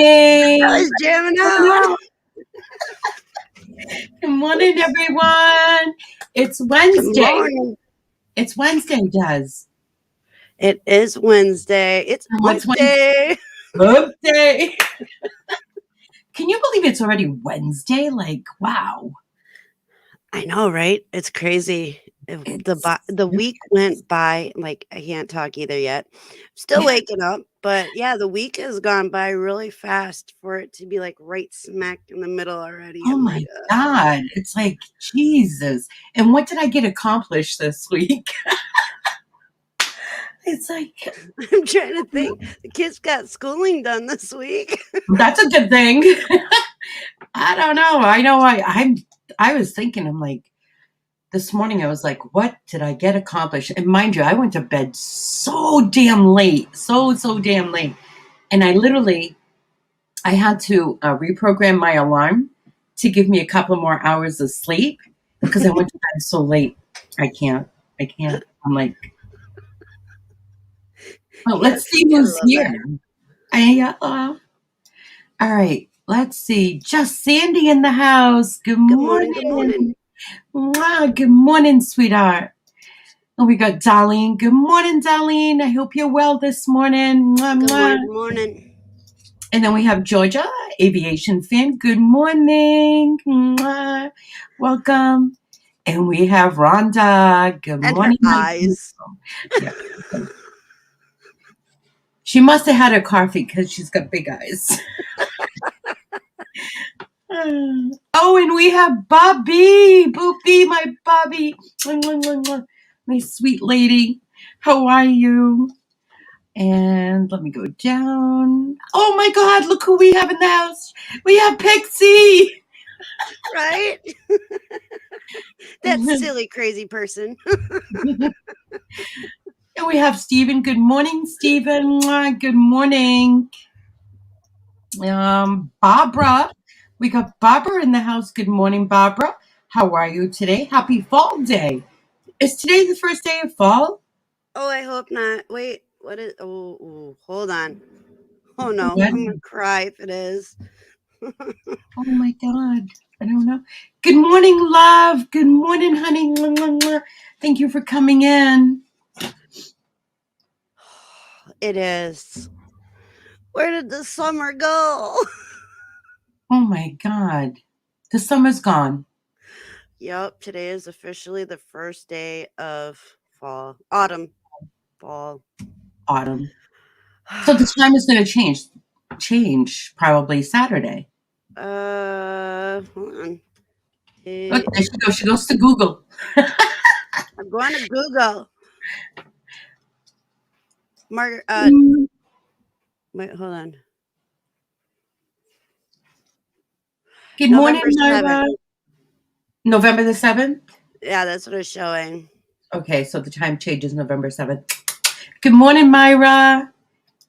morning. I was jamming out. Good morning, everyone. It's Good Wednesday. morning. It's Wednesday, Des. It is Wednesday. It's What's Wednesday. Hump Day. Can you believe it's already Wednesday? Like, wow. I know, right? It's crazy. The week went by like I can't talk either yet. Still waking up, but yeah, the week has gone by really fast for it to be like right smack in the middle already. Oh I'm my like, God. It's like, Jesus. And what did I get accomplished this week? It's like, I'm trying to think. The kids got schooling done this week. that's a good thing. I don't know. I was thinking, I'm like, this morning I was like, what did I get accomplished? And mind you, I went to bed so damn late. So damn late. And I had to reprogram my alarm to give me a couple more hours of sleep because I went to bed so late. I can't. I'm like, oh, let's see who's here. All right. Let's see. Just Sandy in the house. Good morning. Good morning. Wow, good morning, sweetheart. And we got Darlene. Good morning, Darlene. I hope you're well this morning. Good morning. And then we have Georgia, aviation fan. Good morning. Welcome. And we have Rhonda. Good And morning. her eyes. Yeah. She must have had her coffee because she's got big eyes. Oh, and we have Bobby. Boopy, my Bobby. My sweet lady. How are you? And let me go down. Oh my God, look who we have in the house. We have Pixie. Right? That silly, crazy person. And we have Stephen. Good morning, Stephen. Good morning. Barbara. We got Barbara in the house. Good morning, Barbara. How are you today? Happy Fall Day. Is today the first day of fall? Oh, I hope not. Wait, what is? Oh, hold on. Oh no, What? I'm gonna cry if it is. Oh my God. I don't know. Good morning, love. Good morning, honey. Thank you for coming in. It is. Where did the summer go? Oh my God. The summer's gone. Yep, today is officially the first day of fall. Autumn. Fall. Autumn. So the time is going to change probably Saturday. Hold on. Look, there she goes. She goes to Google. I'm going to Google. Margaret. Wait, hold on. Good morning, Myra. November the 7th? Yeah, that's what it's showing. Okay, so the time changes November 7th. Good morning, Myra.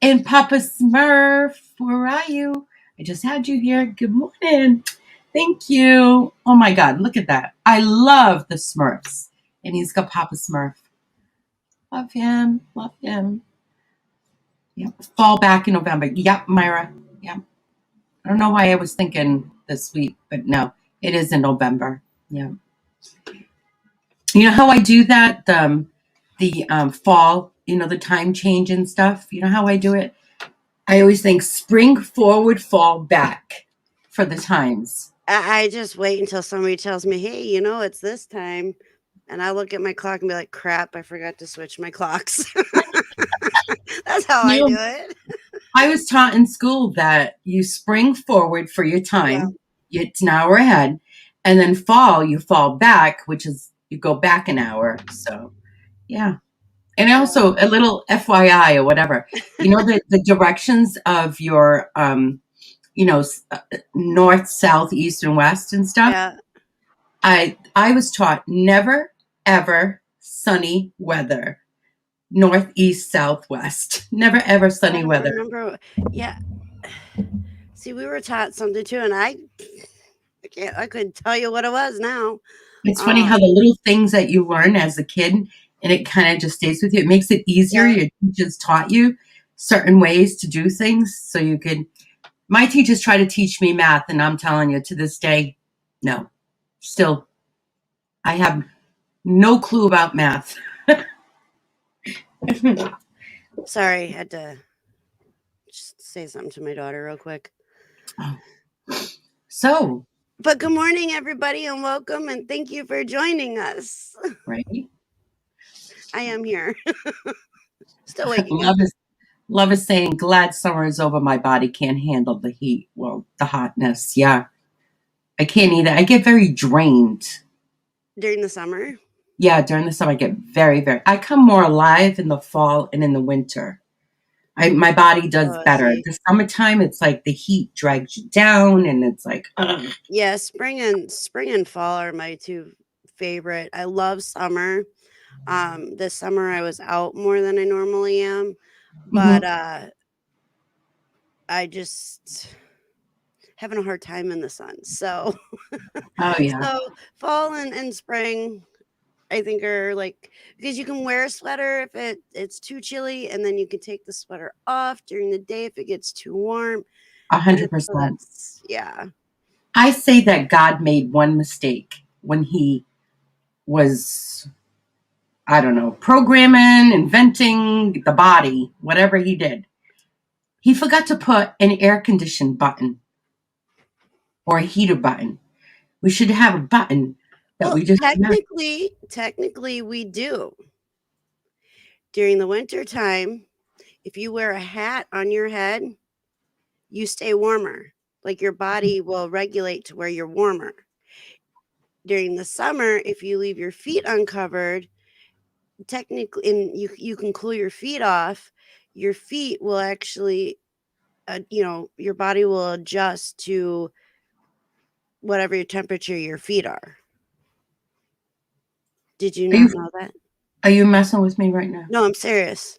And Papa Smurf, where are you? I just had you here. Good morning. Thank you. Oh my God, look at that. I love the Smurfs. And he's got Papa Smurf. Love him. Love him. Yep. Fall back in November. Yep, Myra. Yep. I don't know why I was thinking this week, but no, it is in November. Yeah. You know how I do that? The fall, the time change and stuff. You know how I do it? I always think spring forward, fall back for the times. I just wait until somebody tells me, hey, it's this time. And I look at my clock and be like, crap, I forgot to switch my clocks. That's how I do it. I was taught in school that you spring forward for your time. Yeah. It's an hour ahead. And then fall, you fall back, which is you go back an hour. So, yeah. And also a little FYI or whatever, the directions of your, north, south, east, and west and stuff. Yeah. I was taught never, ever sunny weather. North, east, southwest. Never, ever sunny weather. Remember, yeah. See, we were taught something too, and I couldn't tell you what it was now. It's funny how the little things that you learn as a kid, and it kind of just stays with you. It makes it easier. Yeah. Your teachers taught you certain ways to do things, so you could My teachers try to teach me math, and I'm telling you, to this day, no. Still, I have no clue about math. Sorry, I had to just say something to my daughter real quick. So, But good morning, everybody, and welcome, and thank you for joining us. right? I am here. Still waking up. Love is saying, glad summer is over. My body can't handle the heat. Well, the hotness. Yeah. I can't either. I get very drained. During the summer? Yeah, during the summer, I get very. I come more alive in the fall and in the winter. My body does better. See. The summertime, it's like the heat drags you down, and it's like, ugh. Yeah, spring and fall are my two favorite. I love summer. This summer I was out more than I normally am, but I just having a hard time in the sun. So Oh yeah, so fall and spring I think are like because you can wear a sweater if it's too chilly, and then you can take the sweater off during the day if it gets too warm. And so 100%. that's yeah. I say that God made one mistake when He was, I don't know, programming, inventing the body, whatever He did. He forgot to put an air condition button or a heater button. We should have a button that Well, we just connect. technically we do. During the winter time, if you wear a hat on your head, you stay warmer. Like your body will regulate to where you're warmer. During the summer, if you leave your feet uncovered, technically, and you can cool your feet off, your feet will actually, your body will adjust to whatever your temperature your feet are. Did you Are not you know that? are you messing with me right now? No, I'm serious.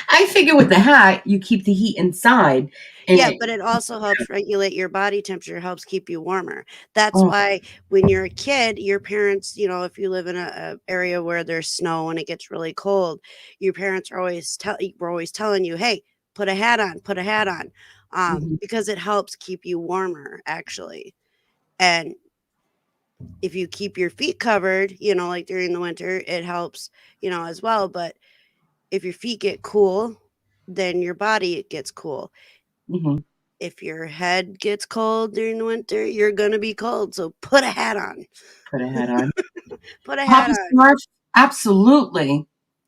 I figure with the hat, you keep the heat inside, and Yeah, but it also helps regulate your body temperature, helps keep you warmer. That's oh, why when you're a kid, your parents, if you live in a area where there's snow and it gets really cold, your parents are were always telling you, "Hey, put a hat on, put a hat on," mhm, because it helps keep you warmer, actually. And if you keep your feet covered, like during the winter, it helps, as well. But if your feet get cool, then your body gets cool. mhm. If your head gets cold during the winter, you're gonna be cold. So put a hat on. Put a hat on. Put a hat Papa on. Smurf, absolutely,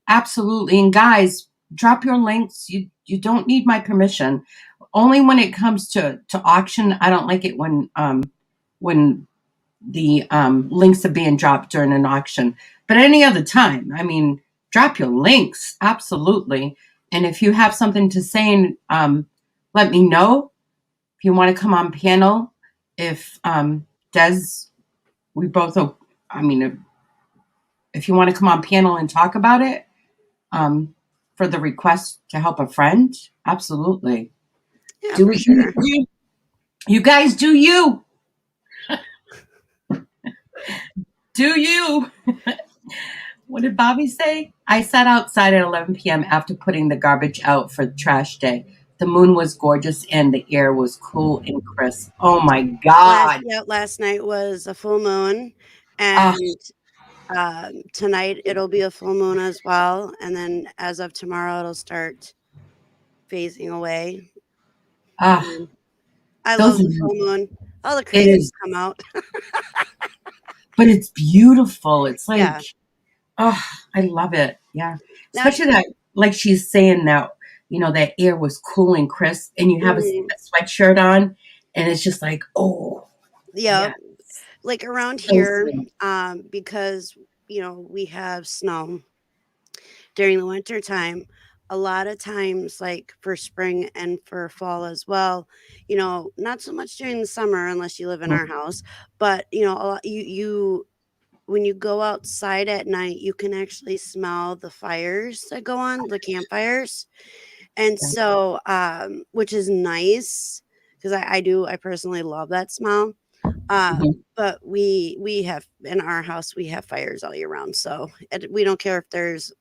absolutely. And guys, drop your links. You don't need my permission. Only when it comes to auction, I don't like it when the links are being dropped during an auction. But any other time, I mean, drop your links, absolutely. And if you have something to say, let me know. If you want to come on panel, if Des, we both, I mean, if you want to come on panel and talk about it, for the request to help a friend, absolutely. Yeah, Do for it. sure. You guys do you. Do you. What did Bobby say? I sat outside at 11 p.m. after putting the garbage out for trash day. The moon was gorgeous and the air was cool and crisp. Oh my God. Last night was a full moon, Ah, and tonight it'll be a full moon as well. And then as of tomorrow, it'll start phasing away. ah, And I those love are, the full moon. All the it crazies is, come out. but it's beautiful. It's like, Yeah. oh, I love it. Yeah. Now, Especially that, like she's saying that, that air was cool and crisp and you have a mhm, sweatshirt on and it's just like, oh, yeah, yeah. like around So here, sweet. because we have snow during the winter time. A lot of times, like for spring and for fall as well, not so much during the summer unless you live in our house, but a lot, you when you go outside at night, you can actually smell the fires that go on, the campfires. And Yeah. so, which is nice because I personally love that smell. Mhm. But we have in our house we have fires all year round, so we don't care if there's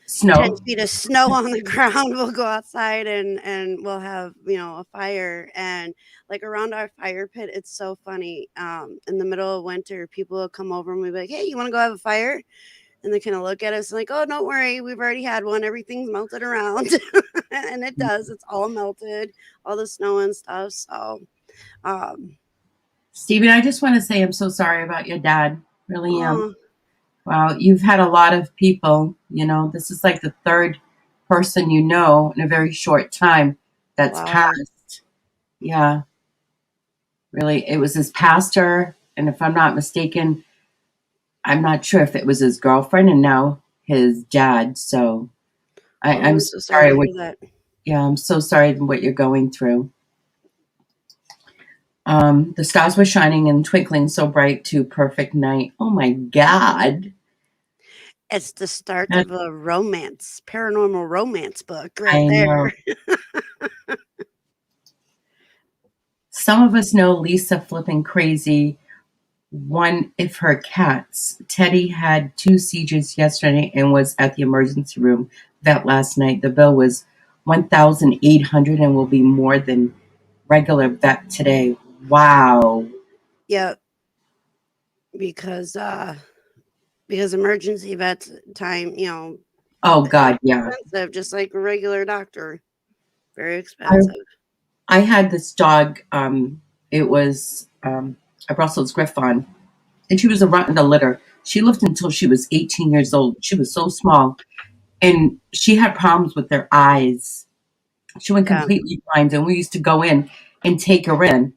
Snow. 10 feet of snow on the ground. We'll go outside and we'll have, a fire. And like around our fire pit, it's so funny. In the middle of winter, people will come over and we'll be like, hey, you want to go have a fire? And they kind of look at us like, oh, don't worry. We've already had one. Everything's melted around. And it does. It's all melted, all the snow and stuff. So, Stephen, I just want to say I'm so sorry about your dad. Really am. oh, Wow, you've had a lot of people, this is like the third person in a very short time that's wow. passed. Yeah, really. It was his pastor, and if I'm not mistaken, I'm not sure if it was his girlfriend and now his dad. So I'm so so sorry sorry. to hear that. Yeah, I'm so sorry what you're going through. The stars were shining and twinkling so bright to perfect night. Oh my God. It's the start of a paranormal romance book right I know. there. Some of us know Lisa flipping crazy. One if her cats. Teddy had 2 seizures yesterday and was at the emergency room vet last night. The bill was $1,800 and will be more than regular vet today. Wow. Yep. Because emergency vet time, Oh God, yeah. expensive, just like a regular doctor. Very expensive. I had this dog. It was a Brussels Griffon, and she was a runt in the litter. She lived until she was 18 years old. She was so small, and she had problems with her eyes. She went Yeah. completely blind, and we used to go in and take her in.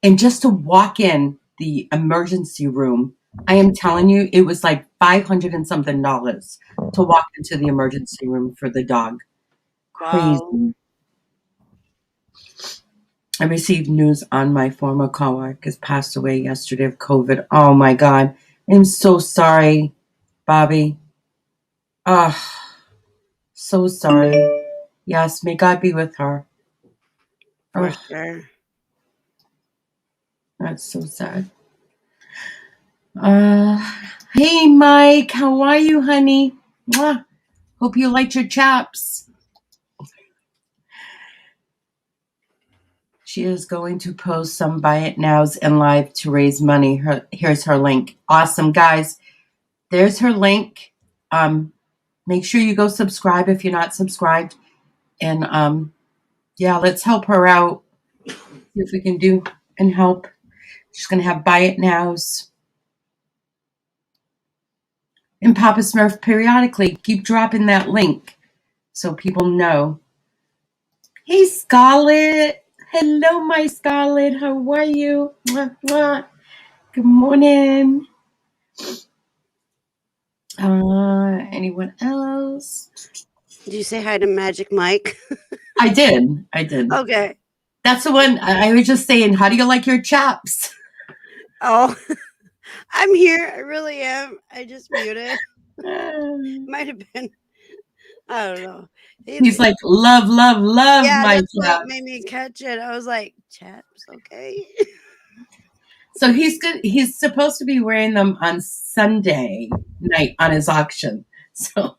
And just to walk in the emergency room, I am telling you, it was like $500 and something to walk into the emergency room for the dog. Crazy. Wow. I received news on my former coworker passed away yesterday of COVID. Oh my God. I'm so sorry, Bobby. Oh, so sorry. Yes, may God be with her. For Oh, sure. that's so sad. Hey, Mike. How are you, honey? Mwah. Hope you liked your chaps. She is going to post some buy it nows and live to raise money. Here's her link. Awesome, guys. There's her link. Make sure you go subscribe if you're not subscribed. And let's help her out. See if we can do and help. She's going to have buy it nows. And Papa Smurf periodically keep dropping that link so people know. Hey, Scarlett. Hello, my Scarlett. How are you? Mwah, mwah. Good morning. Anyone else? Did you say hi to Magic Mike? I did. Okay. That's the one. I was just saying, how do you like your chaps? Oh, I'm here. I really am. I just muted. Might have been. I don't know. He's like, love Yeah, my that's chaps. what made me catch it. I was like, chaps, okay. So he's good. He's supposed to be wearing them on Sunday night on his auction. So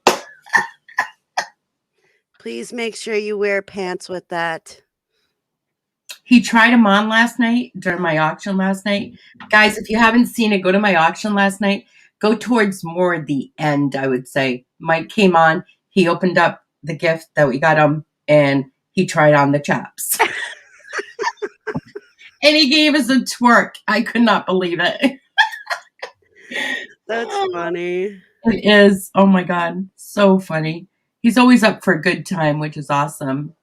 Please make sure you wear pants with that. he tried them on last night during my auction last night. Guys, if you haven't seen it, go to my auction last night. Go towards more the end, I would say. Mike came on. He opened up the gift that we got him, and he tried on the chaps. And he gave us a twerk. I could not believe it. That's funny. It is. Oh my God. So funny. He's always up for a good time, which is awesome.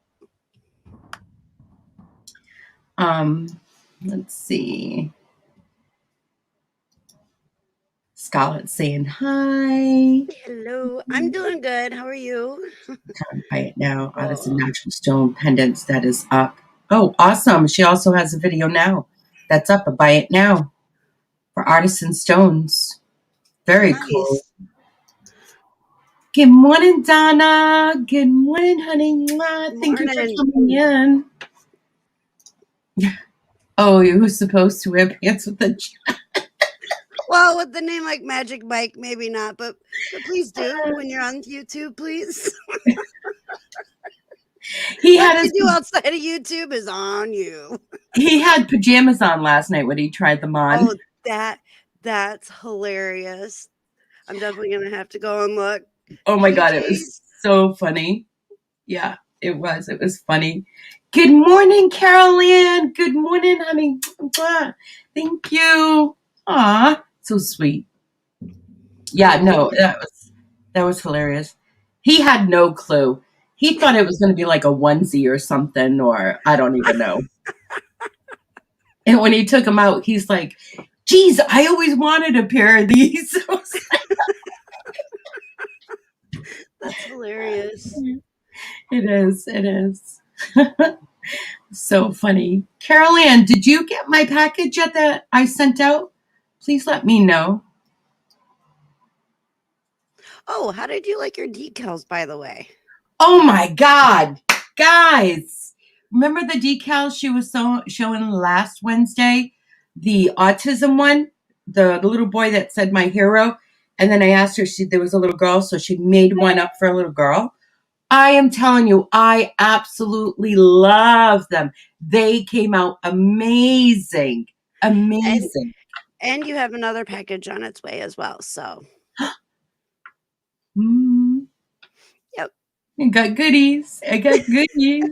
Let's see. Scarlett saying hi. Hello. I'm doing good. How are you? Buy it now. Oh, that's a natural stone pendants that is up. Oh, awesome. She also has a video now that's up. Buy it now for artisan stones. Very cool. Good morning, Donna. Good morning, honey. Thank you for coming in. Oh, you were supposed to wear pants with the Well, with the name like Magic Mike, maybe not, but please do when you're on YouTube, please. He What had you his do outside of YouTube is on you. he had pajamas on last night when he tried them on. Oh, that's hilarious. I'm definitely gonna have to go and look. Oh my God, it was PJs. so funny. Yeah, it was. It was funny. Good morning, Carol Ann. Good morning, honey. Thank you. Aw, so sweet. Yeah, no, that was hilarious. He had no clue. He thought it was going to be like a onesie or something, or I don't even know. And when he took him out, he's like, "Geez, I always wanted a pair of these." That's hilarious. It is. It is. So funny. Carol Ann, did you get my package yet that I sent out? Please let me know. Oh, how did you like your decals, by the way? Oh my God, guys. Remember the decals she was showing last Wednesday? The autism one? The little boy that said my hero. And then I asked her, there was a little girl, so she made one up for a little girl. I am telling you, I absolutely love them. They came out amazing. Amazing. And you have another package on its way as well. So, yep. I got goodies. I got goodies.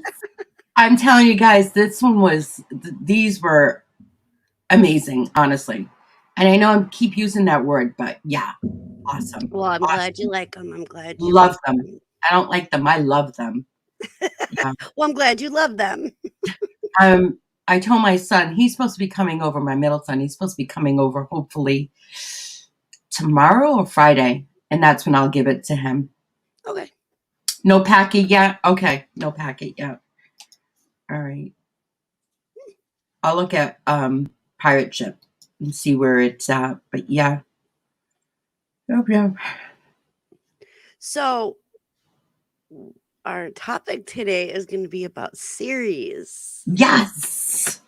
I'm telling you guys, these were amazing, honestly. And I know I keep using that word, but yeah, awesome. Well, I'm Awesome. glad you like them. I'm glad you Love like them. I don't like them. I love them. Yeah. Well, I'm glad you love them. I told my son, he's supposed to be coming over, my middle son, he's supposed to be coming over hopefully tomorrow or Friday. And that's when I'll give it to him. Okay. No packet yet? Okay. No packet yet. All right. I'll look at Pirate Ship and see where it's at. But yeah. Yep, yep. So, our topic today is going to be about series. Yes.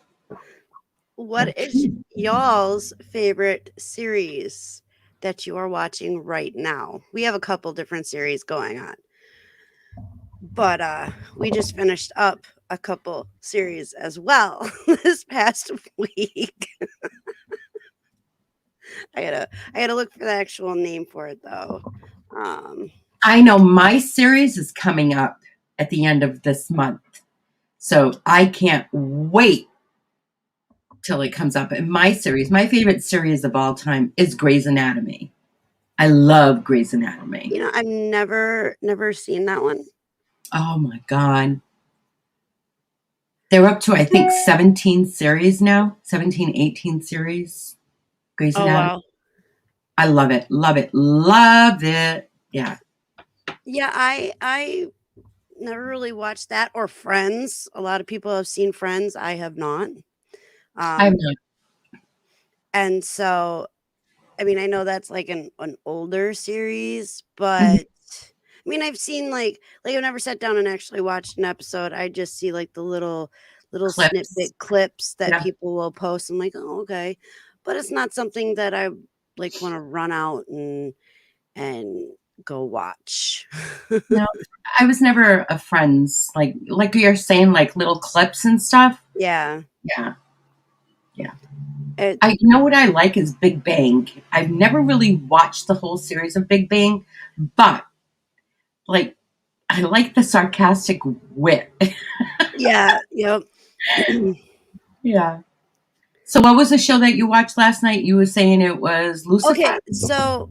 What is y'all's favorite series that you are watching right now? We have a couple different series going on. But we just finished up a couple series as well this past week. I gotta look for the actual name for it though. I know my series is coming up at the end of this month. So I can't wait till it comes up. And my favorite series of all time is Grey's Anatomy. I love Grey's Anatomy. You know, I've never seen that one. Oh my God. They're up to, I think, 17 series now. 17, 18 series. Grey's Anatomy. Wow. I love it. Love it. Love it. Yeah. Yeah, I never really watched that or Friends. A lot of people have seen Friends. I have not. I have not. And so, I mean, I know that's like an older series, but I mean, I've seen like I've never sat down and actually watched an episode. I just see like the little snippet clips that people will post. I'm like, oh, okay, but it's not something that I like want to run out and go watch. No, I was never a Friends like you're saying, like little clips and stuff. Yeah, yeah. You know what I like is Big Bang. I've never really watched the whole series of Big Bang, but like I like the sarcastic wit. Yeah. Yep. Yeah. So what was the show that you watched last night? You were saying it was Lucifer? Okay, so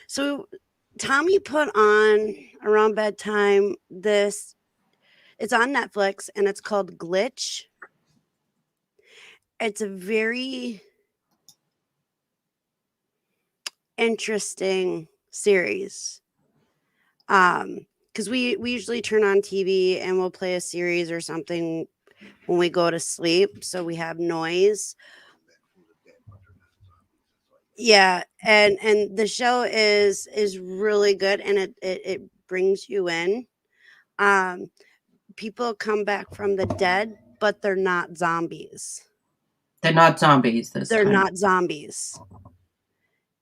so Tommy put on around bedtime it's on Netflix and it's called Glitch. It's a very interesting series. Because we usually turn on TV and we'll play a series or something when we go to sleep, so we have noise. Yeah, and the show is really good, and it brings you in. People come back from the dead, but they're not zombies. They're not zombies this They're time. not zombies.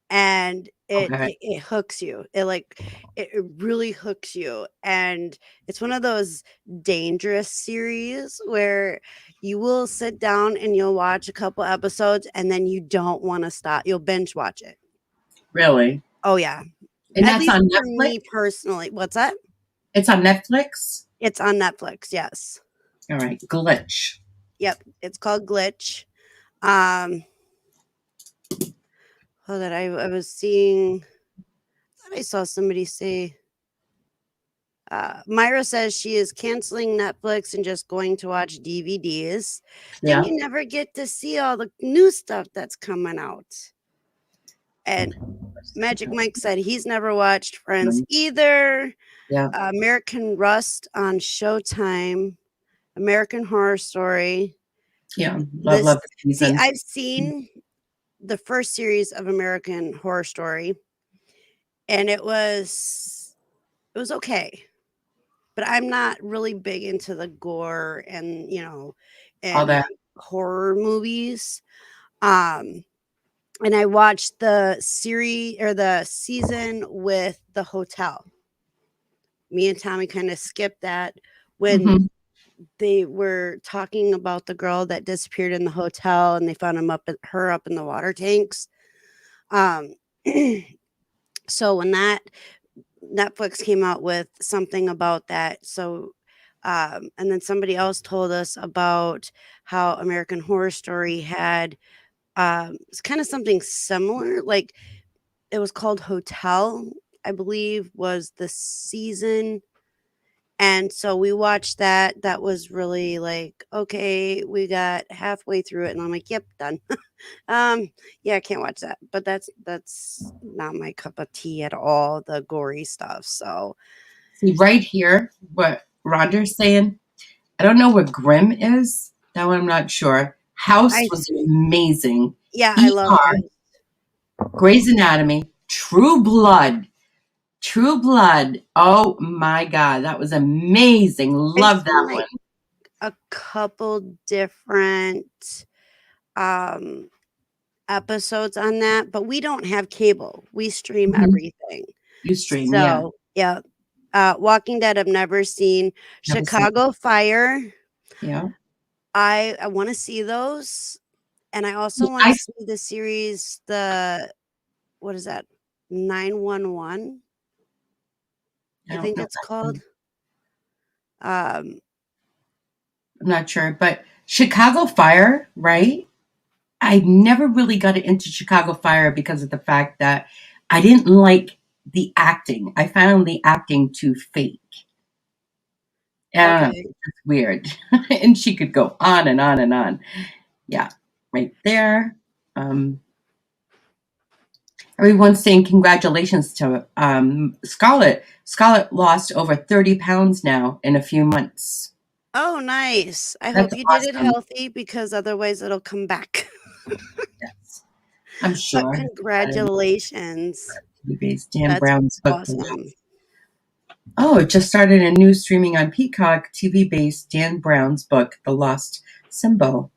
And Okay. it hooks you. It really hooks you. And it's one of those dangerous series where you will sit down and you'll watch a couple episodes and then you don't want to stop. You'll binge watch it. Really? Oh yeah. And At that's least on for Netflix? me personally. What's that? It's on Netflix? It's on Netflix, yes. All right. Glitch. Yep. It's called Glitch. Hold on, I was seeing I saw somebody say Myra says she is canceling Netflix and just going to watch DVDs. Then Yeah. you never get to see all the new stuff that's coming out. And Magic Mike said he's never watched Friends either. Yeah. American Rust on Showtime. American Horror Story. Yeah. Love the See, season. I've seen the first series of American Horror Story, and it was okay. But I'm not really big into the gore and, All and that. horror movies. And I watched the series or the season with the hotel. Me and Tommy kind of skipped that when Mhm. they were talking about the girl that disappeared in the hotel and they found her up in the water tanks. Um, so when that Netflix came out with something about that. So, and then somebody else told us about how American Horror Story had it's kind of something similar. Like it was called Hotel, I believe, was the season. And so we watched that. That was really like, okay, we got halfway through it, and I'm like, yep, done. Yeah, I can't watch that. But that's not my cup of tea at all, the gory stuff. So See, right here, what Rhonda's saying, I don't know where Grimm is. That one I'm not sure. House I was amazing. yeah, I love ER, Grey's Anatomy, True Blood. True Blood. Oh my God. That was amazing. I've Love seen that one. like a couple different um episodes on that, but we don't have cable. We stream Mhm. everything. You stream, yeah. So, yeah. Walking Dead I've never seen. Never seen. Chicago Fire, Yeah. I want to see those, and I also Yeah, want to see the series, the what is that? 911, I I don't think know it's that called. one. Um, I'm not sure. But Chicago Fire, right? I never really got into Chicago Fire because of the fact that I didn't like the acting. I found the acting too fake. I don't know. okay. It's weird. And she could go on and on and on. Yeah, right there. Um, Everyone's saying congratulations to Scarlett. Scarlett lost over 30 pounds now in a few months. Oh, nice. I That's hope you did it awesome. healthy because otherwise it'll come back. Yes, I'm But sure. congratulations. TV-based Dan That's Brown's book. awesome. Oh, it just started a new streaming on Peacock. TV-based Dan Brown's book, The Lost Symbol.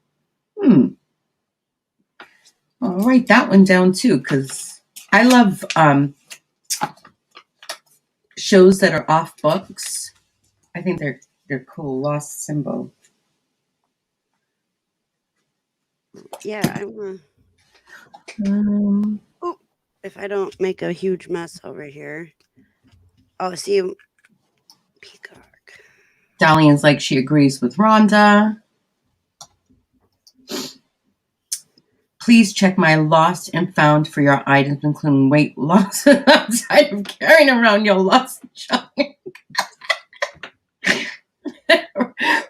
I'll write that one down too, because I love shows that are off books. I think they're cool. Lost Symbol. Yeah, I'm Um, Ooh, if I don't make a huge mess over here. Oh, see, Peacock. Dalian's like she agrees with Rhonda. Please check my lost and found for your items, including weight loss outside of carrying around your lost junk.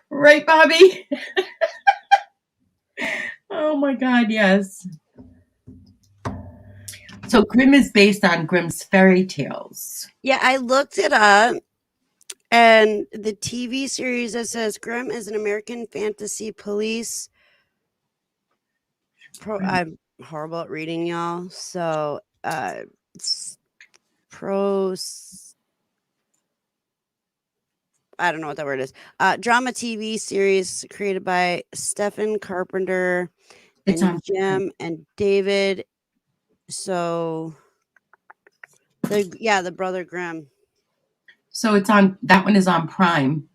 Right, Bobby? Oh my God, yes. So Grimm is based on Grimm's fairy tales. Yeah, I looked it up, and the TV series that says Grimm is an American fantasy police. I'm horrible at reading, y'all. So, pros. I don't know what that word is. Drama TV series created by Stephen Carpenter It's and on Jim and David. So the brother Grimm. So it's on, that one is on Prime.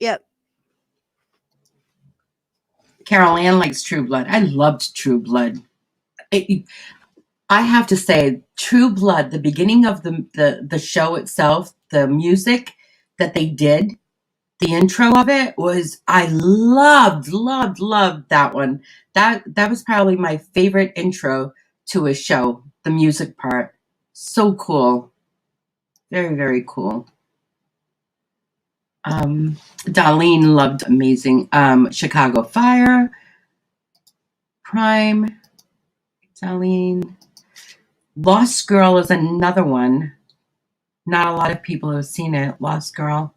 Yep. Carol Ann likes True Blood. I loved True Blood. I have to say, True Blood, the beginning of the show itself, the music that they did, the intro of it was, I loved that one. That was probably my favorite intro to a show, the music part. So cool. Very, very cool. Darlene loved Amazing. Chicago Fire, Prime, Darlene. Lost Girl is another one. Not a lot of people have seen it. Lost Girl.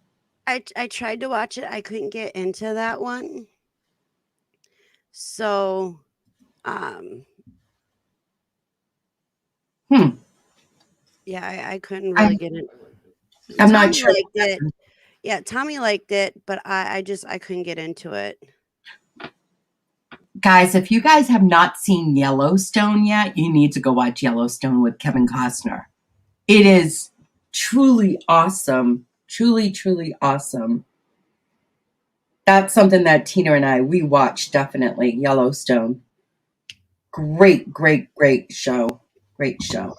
I tried to watch it. I couldn't get into that one. So, yeah, I couldn't really get it. I'm not Tommy sure. liked it. Yeah, Tommy liked it, but I couldn't get into it. Guys, if you guys have not seen Yellowstone yet, you need to go watch Yellowstone with Kevin Costner. It is truly awesome. Truly, truly awesome. That's something that Tina and we watched definitely. Yellowstone. Great, great, great show. Great show.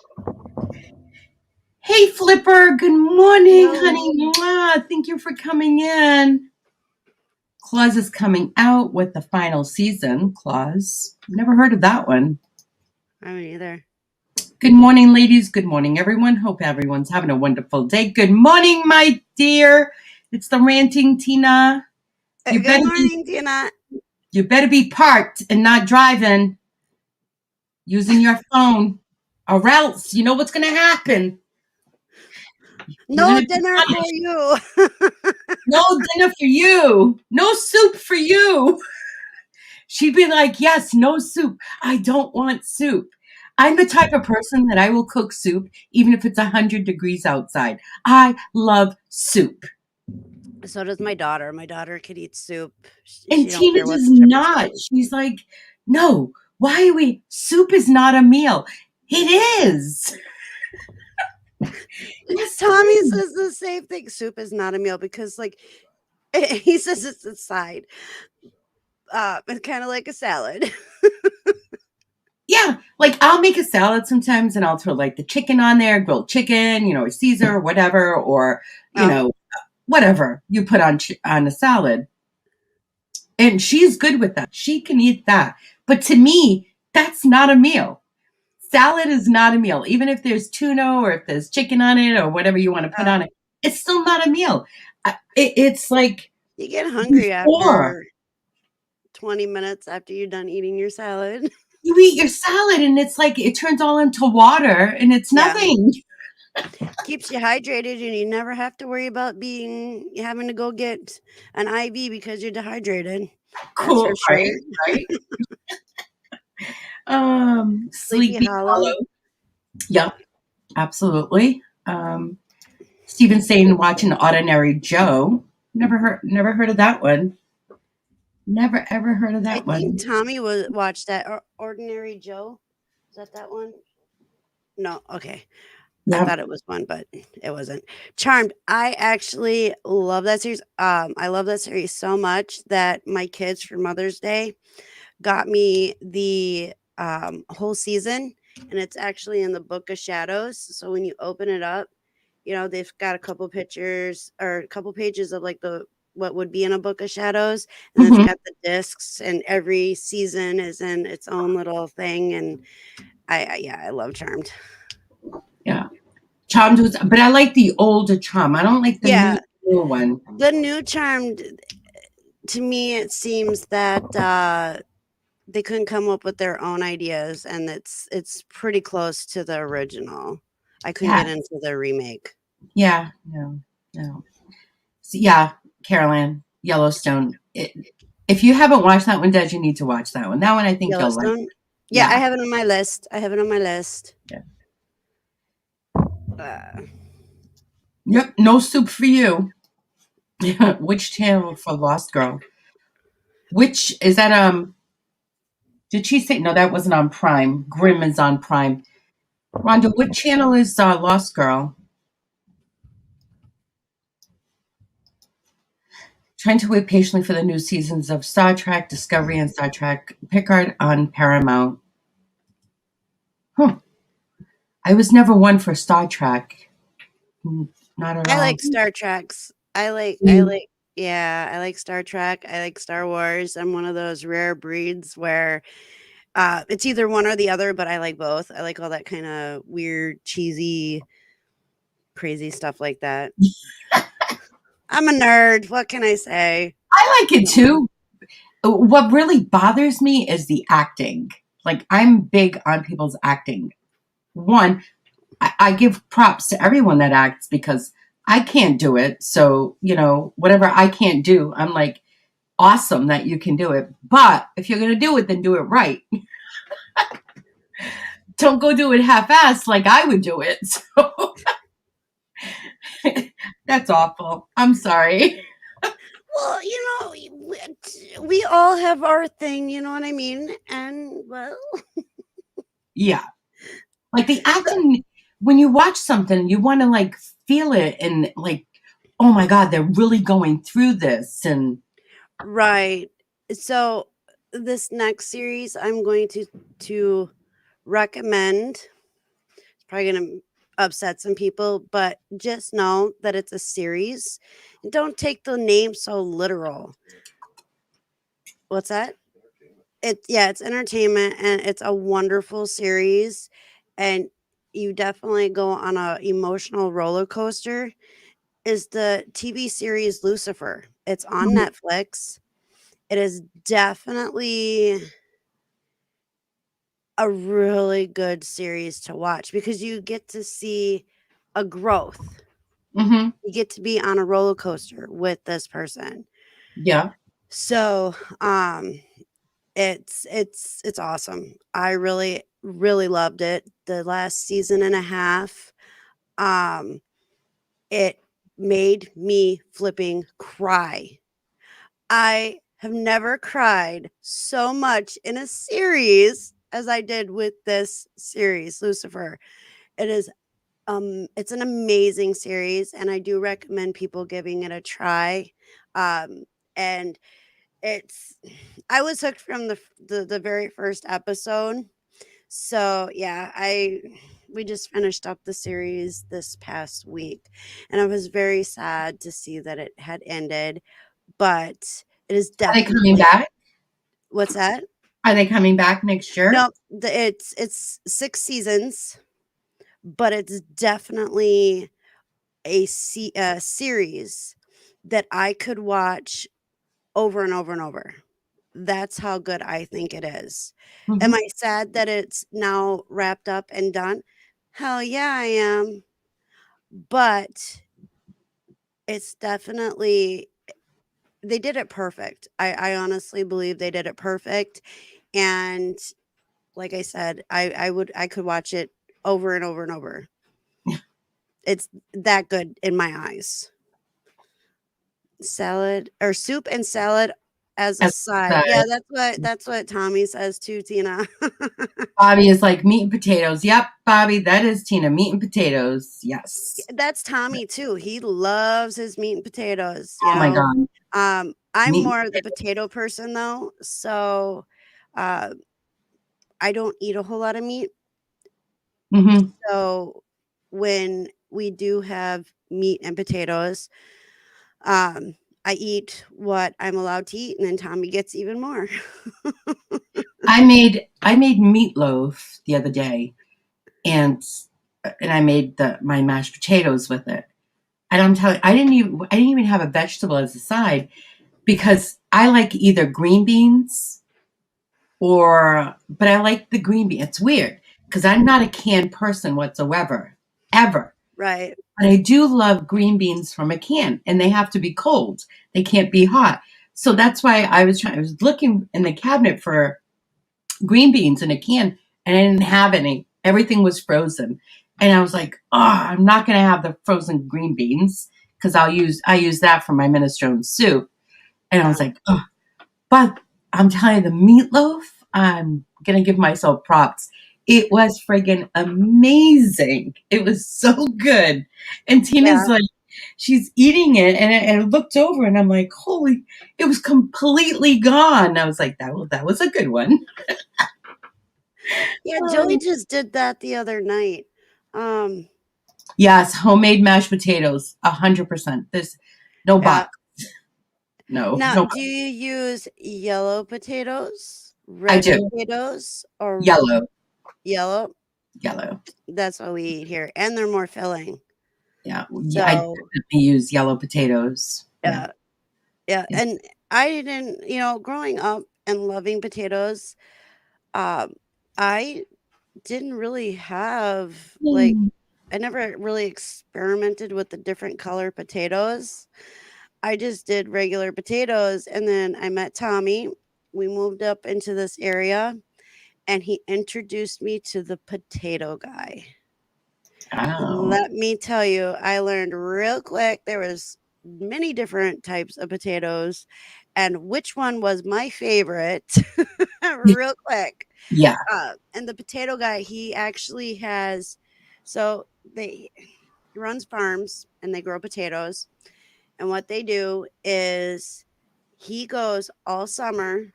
Hey, Flipper. Good morning, honey. Mwah. Thank you for coming in. Claus is coming out with the final season. Claus. Never heard of that one. I don't either. Good morning, ladies. Good morning, everyone. Hope everyone's having a wonderful day. Good morning, my dear. It's the ranting Tina. Good morning, Tina. You better be parked and not driving, using your phone, or else you know what's going to happen. No dinner for you. No dinner for you. No soup for you. She'd be like, yes, no soup. I don't want soup. I'm the type of person that I will cook soup even if it's 100 degrees outside. I love soup. So does my daughter. My daughter could eat soup. And Tina does not. She's like, no, why are we? Soup is not a meal. It is. Tommy says the same thing. Soup is not a meal because, like, he says it's a side. It's kind of like a salad. Yeah, like I'll make a salad sometimes and I'll throw like the chicken on there, grilled chicken, or Caesar or whatever, or, whatever you put on a salad. And she's good with that. She can eat that. But to me, that's not a meal. Salad is not a meal. Even if there's tuna or if there's chicken on it or whatever you want to put on it, it's still not a meal. It's like you get hungry after 20 minutes after you're done eating your salad. You eat your salad and it's like it turns all into water and it's nothing. Keeps you hydrated and you never have to worry about having to go get an IV because you're dehydrated. Cool, that's for sure. Right? Sleepy Hollow. Yep, absolutely. Stephen saying watching Ordinary Joe. Never heard of that one. Never ever heard of that one. I think Tommy watched that Ordinary Joe. Is that one? No, okay. Yep. I thought it was one, but it wasn't. Charmed. I actually love that series. I love that series so much that my kids for Mother's Day got me the whole season, and it's actually in the Book of Shadows. So when you open it up, they've got a couple pictures or a couple pages of like what would be in a Book of Shadows, and it's got the discs, and every season is in its own little thing. And I love Charmed. Yeah, Charmed was, but I like the older Charm. I don't like the new one. The new Charmed, to me, it seems that they couldn't come up with their own ideas, and it's pretty close to the original. I couldn't get into the remake. Yeah, no. So, yeah, Carolyn, Yellowstone. If you haven't watched that one, Des, you need to watch that one. That one I think you'll like. Yeah, I have it on my list. Yeah. Uh, Yep, no soup for you. Which channel for Lost Girl? Which is that? Did she say no? That wasn't on Prime. Grimm is on Prime. Rhonda, what channel is Lost Girl? Trying to wait patiently for the new seasons of Star Trek Discovery and Star Trek Picard on Paramount. Huh. I was never one for Star Trek. Not at I all. like Star Treks. Mm. I like Star Trek. I like Star Wars. I'm one of those rare breeds where it's either one or the other, but I like both. I like all that kind of weird, cheesy, crazy stuff like that. I'm a nerd. What can I say? I like it too. What really bothers me is the acting. Like, I'm big on people's acting. One, I give props to everyone that acts because I can't do it. So, whatever I can't do, I'm like, awesome that you can do it. But if you're going to do it, then do it right. Don't go do it half-assed like I would do it. So that's awful. I'm sorry. Well, we all have our thing, you know what I mean? And well, Yeah. Like the acting, when you watch something, you want to like feel it and like, oh my God, they're really going through this. And right. So this next series I'm going to recommend. It's probably going to upset some people, but just know that it's a series. Don't take the name so literal. What's that? It's entertainment and it's a wonderful series and you definitely go on a emotional roller coaster. Is the TV series Lucifer. It's on Mhm, Netflix. It is definitely a really good series to watch because you get to see a growth. mhm, You get to be on a roller coaster with this person. yeah. So, it's awesome. I really, really loved it. The last season and a half, um, it made me flipping cry. I have never cried so much in a series as I did with this series, Lucifer. It is it's an amazing series and I do recommend people giving it a try. Um and it's I was hooked from the very first episode. So, yeah, I we just finished up the series this past week and I was very sad to see that it had ended, but it is Are they coming definitely. back? What's that? Are they coming back next year? No, it's 6 seasons, but it's definitely a series that I could watch over and over and over. That's how good I think it is. Am Mhm. I sad that it's now wrapped up and done? Hell yeah, I am. But it's definitely they did it perfect. I honestly believe they did it perfect. And like I said, I could watch it over and over and over. It's that good in my eyes. Salad or soup and salad as a As side. I Yeah, said, that's what Tommy says too, Tina. Bobby is like meat and potatoes. Yep, Bobby, that is Tina. Meat and potatoes. Yes. That's Tommy too. He loves his meat and potatoes, Oh my God. I'm Meat and more of the potatoes. potato person though, so, uh, I don't eat a whole lot of meat, Mhm. so when we do have meat and potatoes, um, I eat what I'm allowed to eat, and then Tommy gets even more. I made meatloaf the other day, and I made my mashed potatoes with it. And I'm telling, I didn't even have a vegetable as a side because I like either green beans but I like the green bean. It's weird because I'm not a canned person whatsoever, ever. Right. But I do love green beans from a can, and they have to be cold. They can't be hot. So that's why I was looking in the cabinet for green beans in a can, and I didn't have any. Everything was frozen. And I was like, oh, I'm not going to have the frozen green beans because I use that for my minestrone soup. And I was Yeah. like, oh, but I'm telling you, the meatloaf, I'm going to give myself props. It was friggin' amazing. It was so good. And Tina's Yeah. like, she's eating it, and I looked over, and I'm like, holy, it was completely gone. I was like, that was a good one. Yeah, Joey just did that the other night. Yes, homemade mashed potatoes, 100%. There's no Yeah. box. No, Now, no. do you use yellow potatoes, I red do. potatoes, or Yellow. yellow? Yellow. That's what we eat here, and they're more filling. Yeah. I So, definitely use yellow potatoes. Yeah. yeah, yeah. Yeah. And I didn't, growing up and loving potatoes, um, I didn't really have like Mm. I never really experimented with the different color potatoes. I just did regular potatoes, and then I met Tommy. We moved up into this area, and he introduced me to the potato guy. Oh. Let me tell you, I learned real quick there was many different types of potatoes and which one was my favorite real quick. Yeah. And the potato guy, he actually has so they he runs farms and they grow potatoes. And what they do is he goes all summer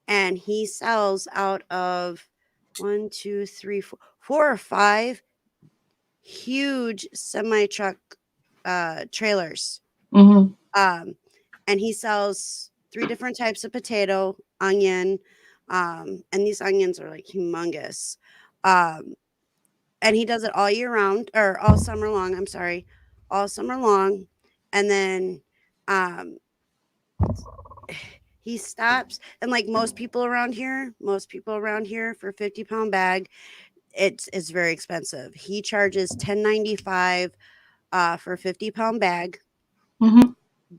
and he sells out of one, two, three, four or five huge semi truck trailers. Hmm. Um, and he sells three different types of potato, onion, and these onions are like humongous. Um, and he does it all year round or all summer long. I'm sorry, all summer long. And then um, he stops and like most people around here for 50-pound bag, it's very expensive. He charges 10.95 for a 50-pound bag. Hmm.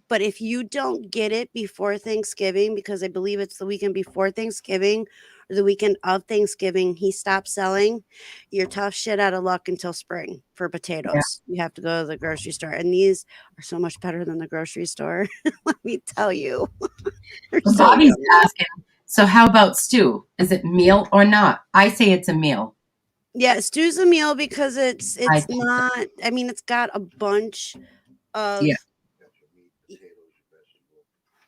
But if you don't get it before Thanksgiving, because I believe it's the weekend before Thanksgiving or the weekend of Thanksgiving, he stops selling. You're tough shit out of luck until spring for Yeah. potatoes. You have to go to the grocery store. And these are so much better than the grocery store. Let me tell you. They're But so Bobby's yummy. asking, so how about stew? Is it meal or not? I say it's a meal. Yeah, stew's a meal because it's I it's think so. not, I mean, it's got a bunch Yeah. of,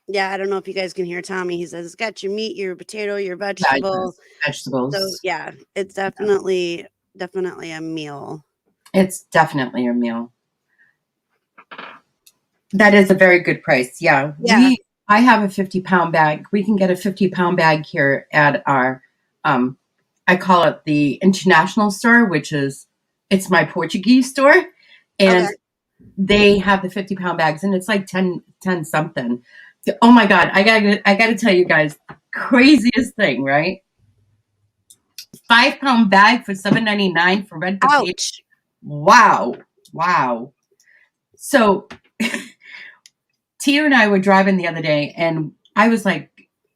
yeah, I don't know if you guys can hear Tommy. He says it's got your meat, your potato, your Yeah, it vegetable. does. So Vegetables. yeah, it's Yeah. definitely a meal. It's definitely a meal. That is a very good price. Yeah. Yeah. I have a 50-pound bag. We can get a 50-pound bag here at our, um, I call it the international store, it's my Portuguese store. Okay. And they have the 50-pound bags, and it's like 10 something. Oh my God. I gotta tell you guys, craziest thing, right? 5-pound bag for $7.99 for red potato. Ouch. Wow. Wow. So Tia and I were driving the other day, and I was like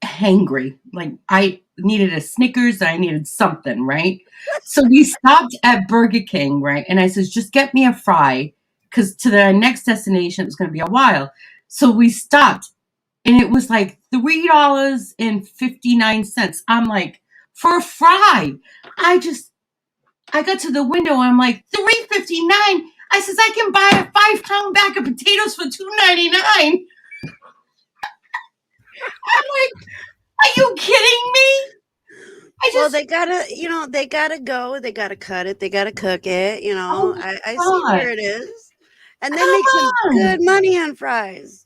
hangry. Like I needed a Snickers, I needed something, right? So we stopped at Burger King, right? And I says, just get me a fry, because to the next destination it was going to be a while. So we stopped, and it was like $3.59. I'm like, for a fry. I got to the window, and I'm like, $3.59. I says, I can buy a 5-pound bag of potatoes for $2.99. I'm like, are you kidding me? Well, they gotta go, they gotta cut it, they gotta cook it, Oh I see my God, where it is. And they make some come on. good money on fries.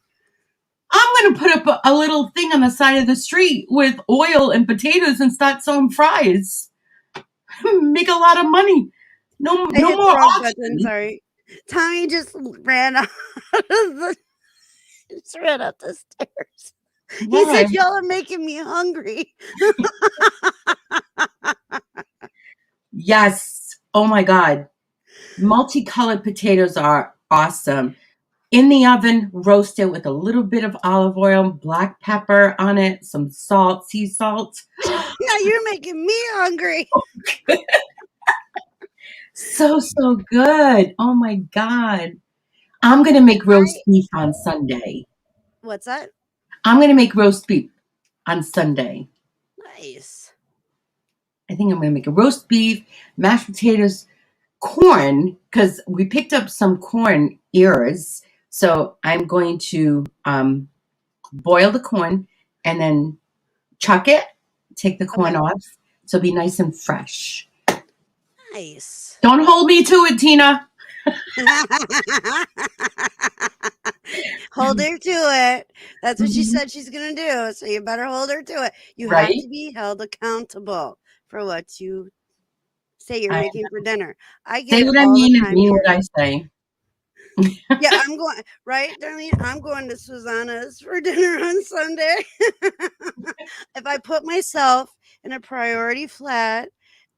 I'm going to put up a little thing on the side of the street with oil and potatoes and start selling fries. Make a lot of money. No, I no hit the more wrong button, auction. sorry. Tommy just ran out of the just ran up the stairs. He Why? said, "Y'all are making me hungry." Yes. Oh my God. Multicolored potatoes are awesome. In the oven, roasted with a little bit of olive oil, black pepper on it, some salt, sea salt. Now you're making me hungry. So good. Oh my God. I'm going to make roast I beef on Sunday. What's that? I'm going to make roast beef on Sunday. Nice. I think I'm going to make a roast beef, mashed potatoes, corn, because we picked up some corn ears. So I'm going to boil the corn and then chuck it, take the corn Okay. off. So it'll be nice and fresh. Nice. Don't hold me to it, Tina. Hold her to it. That's what she said she's going to do. So you better hold her to it. You have Right? to be held accountable for what you say you're I making for dinner. I get say it what I all the mean and time mean what here. I say. Yeah, I'm going, right, Darlene? I'm going to Susanna's for dinner on Sunday. If I put myself in a priority flat,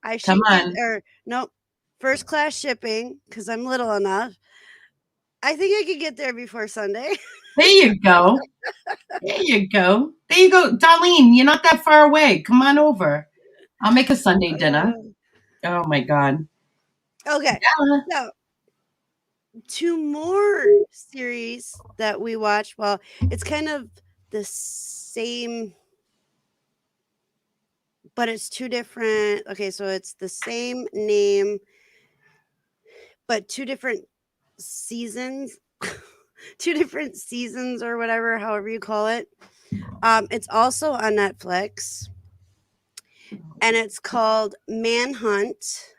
I Come should get, on. or nope, first class shipping because I'm little enough. I think I could get there before Sunday. There you go. There you go. There you go. Darlene, you're not that far away. Come on over. I'll make a Sunday dinner. Oh my God. Okay. Yeah. So, two more series that we watch. Well, it's kind of the same, but it's two different. Okay, so it's the same name, but two different seasons. Two different seasons or whatever, however you call it. It's also on Netflix, and it's called Manhunt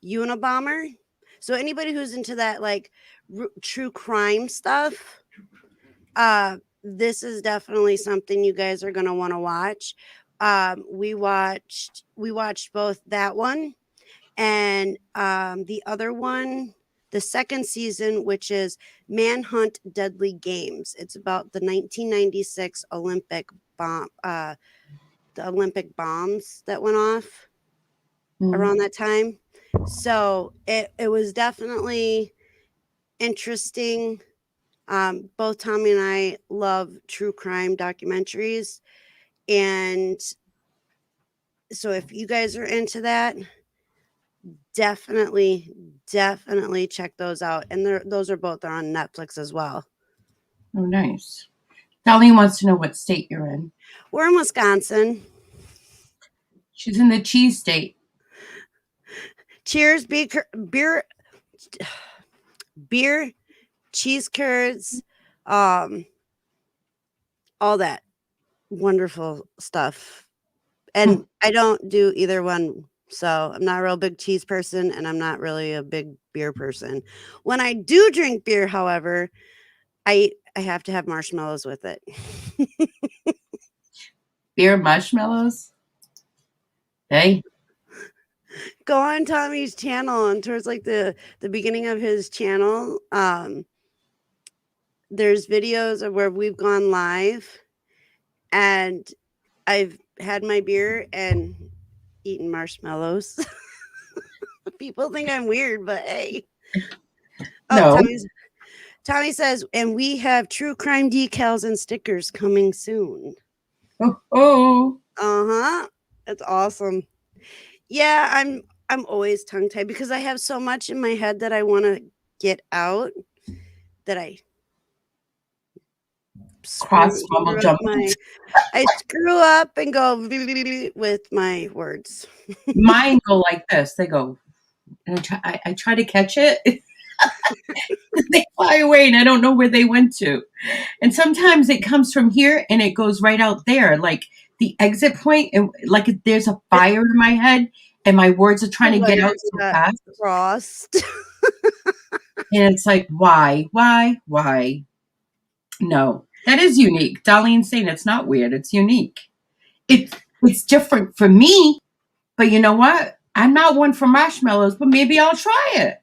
Unabomber. So anybody who's into that like true crime stuff, this is definitely something you guys are gonna want to watch. We watched both that one and the other one, the second season, which is Manhunt Deadly Games. It's about the 1996 Olympic bomb, the Olympic bombs that went off around that time. So it was definitely interesting. Both Tommy and I love true crime documentaries. And so if you guys are into that, definitely check those out. And those are both on Netflix as well. Oh, nice. Darlene wants to know what state you're in. We're in Wisconsin. She's in the cheese state. Cheers, beer, cheese curds, all that wonderful stuff. And I don't do either one. So I'm not a real big cheese person and I'm not really a big beer person. When I do drink beer, however, I have to have marshmallows with it. Beer marshmallows. Hey. Go on Tommy's channel and towards like the beginning of his channel, there's videos of where we've gone live and I've had my beer and eaten marshmallows. People think I'm weird, but hey. Oh, No. Tommy says, and we have true crime decals and stickers coming soon. Oh. Uh-huh. That's awesome. Yeah, I'm always tongue tied because I have so much in my head that I want to get out that I Cross mumble jumble. I screw up and go with my words. Mine go like this. They go, and I try to catch it. They fly away, and I don't know where they went to. And sometimes it comes from here, and it goes right out there, like the exit point, and like there's a fire in my head, and my words are trying to get out so fast. Crossed. And it's like, why? No, that is unique. Darlene's saying it's not weird. It's unique. It's different for me, but you know what? I'm not one for marshmallows, but maybe I'll try it.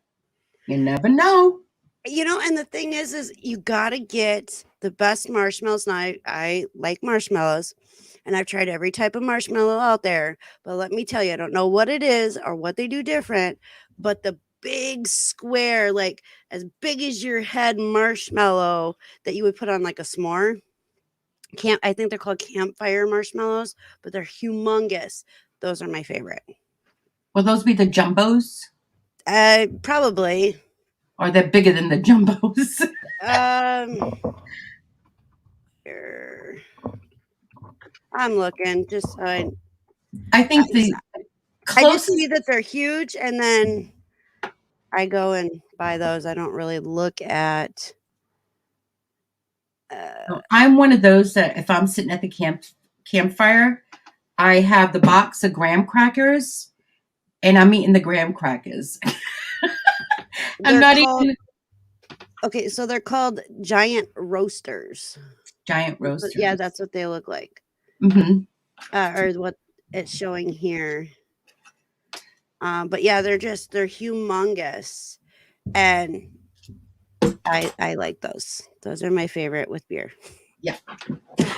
You never know. And the thing is you got to get the best marshmallows. Now, I like marshmallows, and I've tried every type of marshmallow out there. But let me tell you, I don't know what it is or what they do different, but the big square, like as big as your head marshmallow that you would put on like a s'more. I think they're called campfire marshmallows, but they're humongous. Those are my favorite. Will those be the jumbos? Probably. Or they're bigger than the jumbos? Here. I'm looking just so I think the I just closest. see that they're huge, and then I go and buy those. I don't really look at. I'm one of those that if I'm sitting at the campfire, I have the box of graham crackers, and I'm eating the graham crackers. I'm They're not called eating okay, so they're called giant roasters. giant Yeah, roasters. that's what they look like, Hmm. or what it's showing here. But yeah, they're humongous, and I like those. Those are my favorite with beer. Yeah.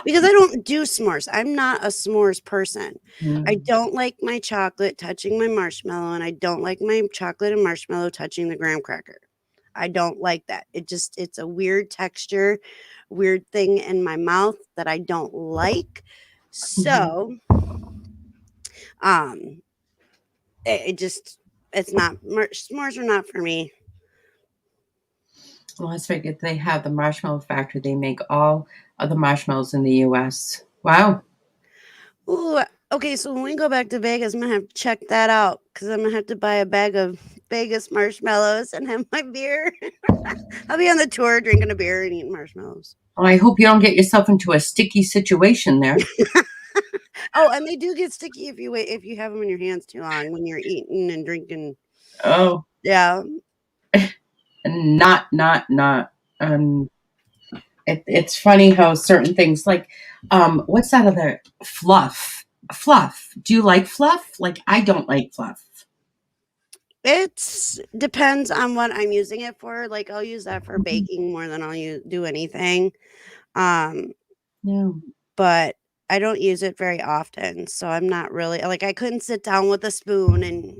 Because I don't do s'mores. I'm not a s'mores person. I Mm. don't like my chocolate touching my marshmallow, and I don't like my chocolate and marshmallow touching the graham cracker. I don't like that. It's a weird texture, weird thing in my mouth that I don't like. Mhm. So, um, it just it's not s'mores are not for me. Well, let's figure they have the marshmallow factory. They make all of the marshmallows in the U.S. Wow. Ooh, okay, so when we go back to Vegas, I'm gonna have to check that out because I'm gonna have to buy a bag of Vegas marshmallows and have my beer. I'll be on the tour drinking a beer and eating marshmallows. Well, I hope you don't get yourself into a sticky situation there. Oh, and they do get sticky if you have them in your hands too long when you're eating and drinking. Oh, Yeah, not. Um, it's funny how certain things like, what's that other fluff? Fluff. Do you like fluff? Like I don't like fluff. it depends on what I'm using it for. Like I'll use that for Mhm. baking more than do anything. Um, No. but I don't use it very often, so I'm not really like I couldn't sit down with a spoon and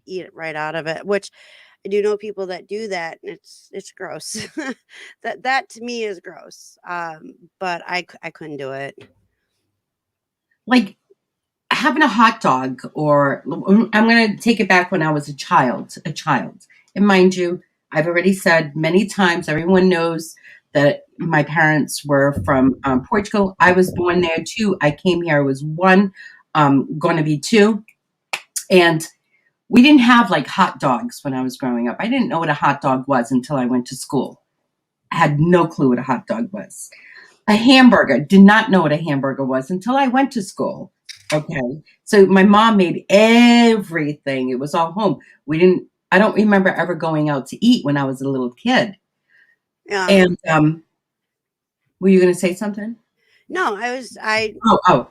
eat it right out of it. Which I do know people that do that, and it's gross. That to me is gross. But I couldn't do it. Like having a hot dog, or I'm going to take it back when I was a child. A child, and mind you, I've already said many times. Everyone knows that my parents were from Portugal. I was born there too. I came here. I was one, going to be two, and we didn't have like hot dogs when I was growing up. I didn't know what a hot dog was until I went to school. I had no clue what a hot dog was. A hamburger, did not know what a hamburger was until I went to school. Okay. So my mom made everything. It was all home. I don't remember ever going out to eat when I was a little kid. Yeah. And were you going to say something? No, I Oh.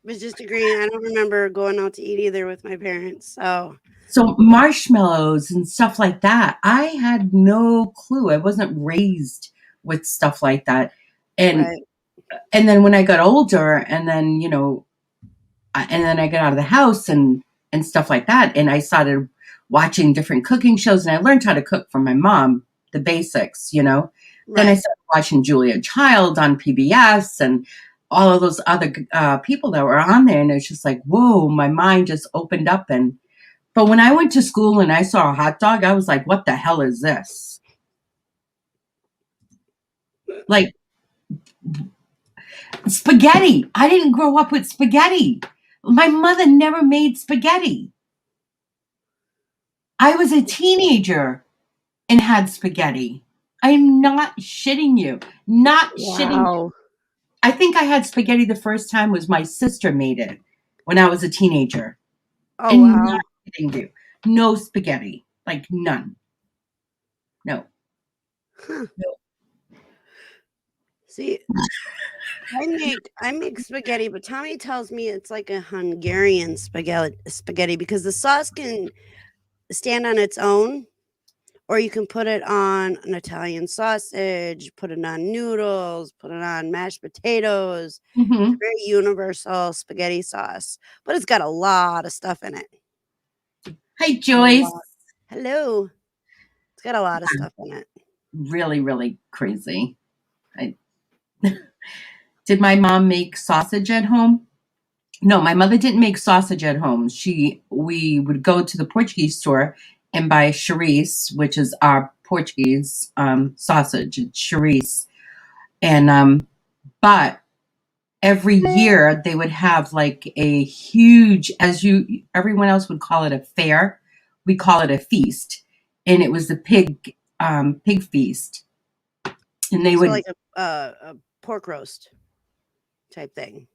was just agreeing. I don't remember going out to eat either with my parents. So So marshmallows and stuff like that. I had no clue. I wasn't raised with stuff like that. And right. and then when I got older, and then and then I got out of the house and stuff like that, and I started watching different cooking shows, and I learned how to cook from my mom, the basics. Then I Right. started watching Julia Child on PBS and all of those other people that were on there, and it's just like, whoa, my mind just opened up. And but when I went to school and I saw a hot dog, I was like, what the hell is this? Like spaghetti. I didn't grow up with spaghetti. My mother never made spaghetti. I was a teenager and had spaghetti. I'm not shitting you. Not shitting you. Wow. I think I had spaghetti the first time was my sister made it when I was a teenager. Oh And not wow. shitting you. No spaghetti. Like none. No. Huh. No. See, I make spaghetti, but Tommy tells me it's like a Hungarian spaghetti because the sauce can stand on its own, or you can put it on an Italian sausage, put it on noodles, put it on mashed potatoes. It's a Hmm. very universal spaghetti sauce, but it's got a lot of stuff in it. Hey A Joyce. lot. Hello. It's got a lot of stuff in it. Really, really crazy. I, did my mom make sausage at home? No, my mother didn't make sausage at home. We would go to the Portuguese store and buy chorizo, which is our Portuguese sausage. It's chorizo, and but every year they would have like a huge, everyone else would call it a fair, we call it a feast, and it was the pig feast, and they So would. like a pork roast type thing.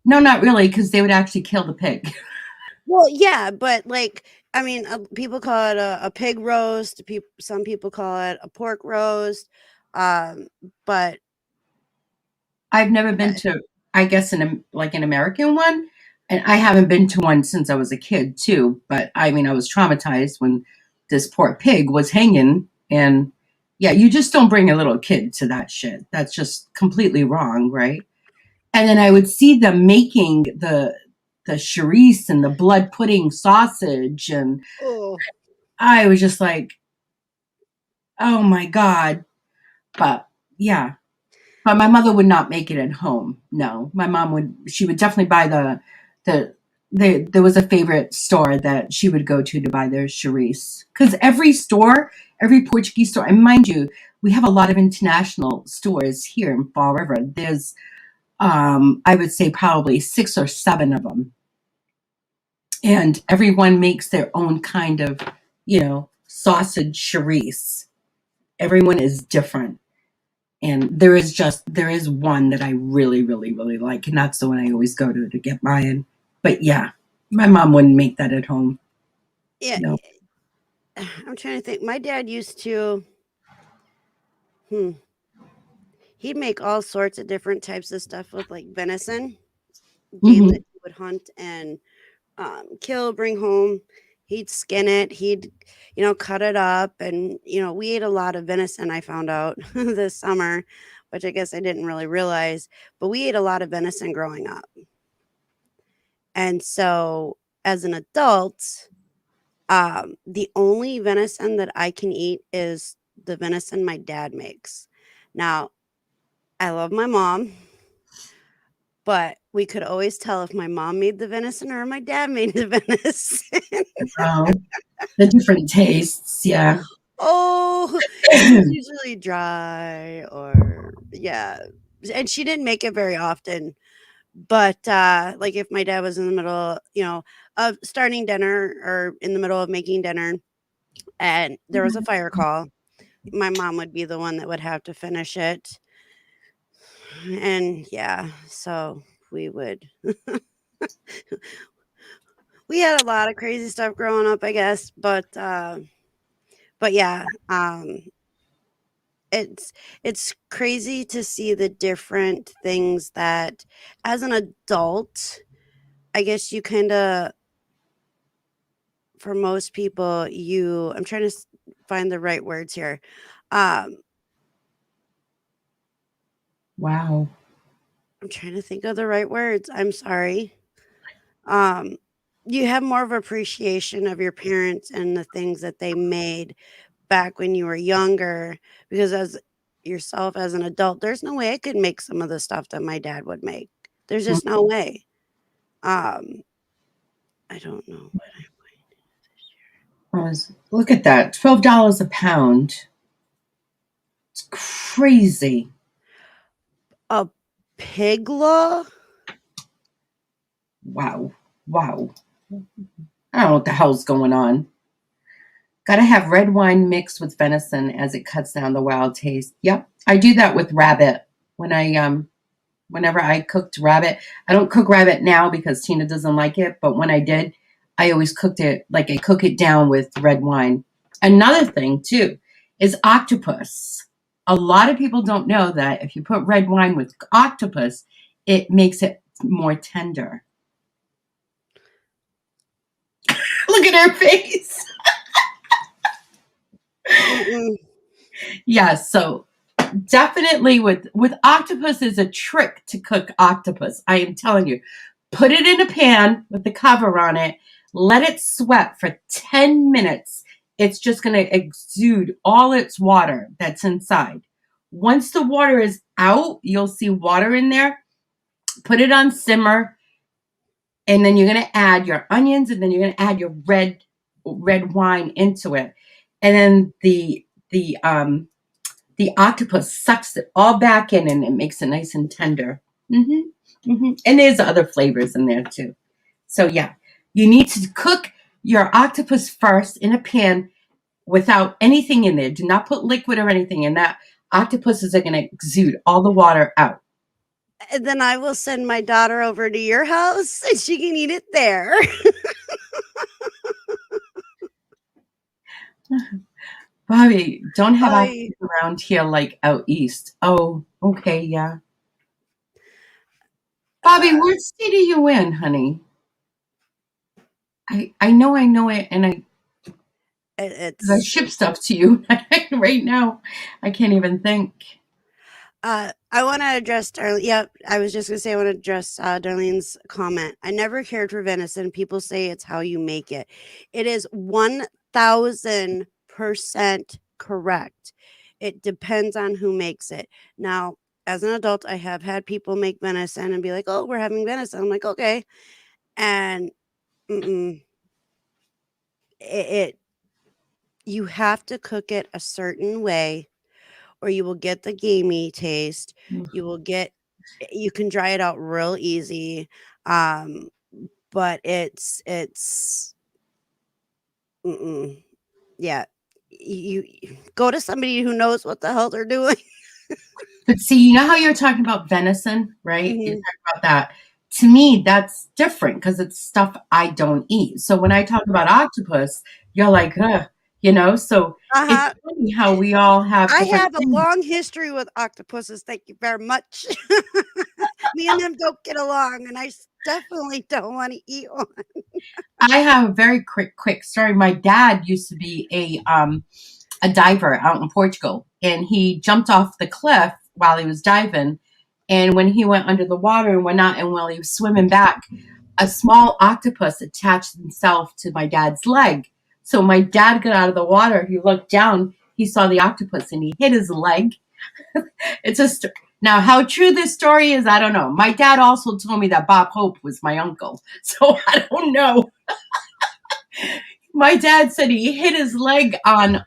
No, not really, because they would actually kill the pig. Well, yeah, but like I mean, people call it a pig roast. Some people call it a pork roast. Um, but I've never been yeah, to, I guess, like an American one, and I haven't been to one since I was a kid too. But I mean, I was traumatized when this poor pig was hanging, and yeah, you just don't bring a little kid to that shit. That's just completely wrong, right? And then I would see them making the charisse and the blood pudding sausage, and oh I was just like, oh my god. But yeah, but my mother would not make it at home. No, my mom would. She would definitely buy the there was a favorite store that she would go to buy their charisse, because every store, every Portuguese store, and mind you, we have a lot of international stores here in Fall River. There's I would say probably 6 or 7 of them, and everyone makes their own kind of sausage charisse. Everyone is different. And there is one that I really, really, really like, and that's the one I always go to get mine. But yeah, my mom wouldn't make that at home. yeah. No. I'm trying to think. My dad used to. Hmm. He'd make all sorts of different types of stuff with like venison, game Hmm. that he would hunt and kill, bring home. He'd skin it. He'd, cut it up. And, we ate a lot of venison, I found out this summer, which I guess I didn't really realize. But we ate a lot of venison growing up. And so as an adult, the only venison that I can eat is the venison my dad makes. Now, I love my mom, but we could always tell if my mom made the venison or my dad made the venison. Oh, the different tastes. Yeah. Oh, it was usually dry or yeah, and she didn't make it very often, but, like, if my dad was in the middle, of starting dinner or in the middle of making dinner and there was a fire call, my mom would be the one that would have to finish it, and yeah, so we would we had a lot of crazy stuff growing up, I guess, but yeah, it's it's crazy to see the different things that as an adult, I guess you kinda for most people, I'm trying to find the right words here. Um, Wow. I'm trying to think of the right words. I'm sorry. Um, you have more of appreciation of your parents and the things that they made back when you were younger because as yourself as an adult, there's no way I could make some of the stuff that my dad would make. There's just no way. Um, I don't know what I'm Look at that, $12 a pound. It's crazy. a pig law? Wow. Wow. I don't know what the hell's going on. Gotta have red wine mixed with venison as it cuts down the wild taste. Yep, I do that with rabbit. When I whenever I cooked rabbit, I don't cook rabbit now because Tina doesn't like it. But when I did, I always cooked it like I cook it down with red wine. Another thing too is octopus. A lot of people don't know that if you put red wine with octopus, it makes it more tender. Look at her face. Mm-mm. Yeah, so definitely with octopus is a trick to cook octopus. I am telling you. Put it in a pan with the cover on it. Let it sweat for 10 minutes. It's just going to exude all its water that's inside. Once the water is out, you'll see water in there. Put it on simmer, and then you're going to add your onions, and then you're going to add your red wine into it. And then the octopus sucks it all back in, and it makes it nice and tender. And there's other flavors in there too. So yeah, you need to cook your octopus first in a pan without anything in there. Do not put liquid or anything in that. Octopuses are going to exude all the water out. And then I will send my daughter over to your house and she can eat it there. Bobby, don't have I octopus around here like out east. Oh, okay, yeah. Bobby, what state are you in, honey? I know it, and I it's ship stuff to you right now. I can't even think. I want to address Darlene. Yep, I was just gonna say I want to address Darlene's comment. I never cared for venison. People say it's how you make it. It is 1000% correct. It depends on who makes it. Now, as an adult, I have had people make venison and be like, "Oh, we're having venison." I'm like, "Okay," and it, it you have to cook it a certain way or you will get the gamey taste. You will get you can dry it out real easy. Um, but yeah. You go to somebody who knows what the hell they're doing. But see, you know how you're talking about venison, right? You're Mhm. talking about that. To me, that's different because it's stuff I don't eat. So when I talk about octopus, you're like, ugh, So it's Uh-huh. funny how we all have I different have a things. long history with octopuses. Thank you very much. Me and them don't get along, and definitely don't want to eat one. I have a very quick story. My dad used to be a diver out in Portugal, and he jumped off the cliff while he was diving. And when he went under the water and went out, and while he was swimming back, a small octopus attached himself to my dad's leg. So my dad got out of the water. He looked down. He saw the octopus, and he hit his leg. It's just now how true this story is. I don't know. My dad also told me that Bob Hope was my uncle, so I don't know. My dad said he hit his leg on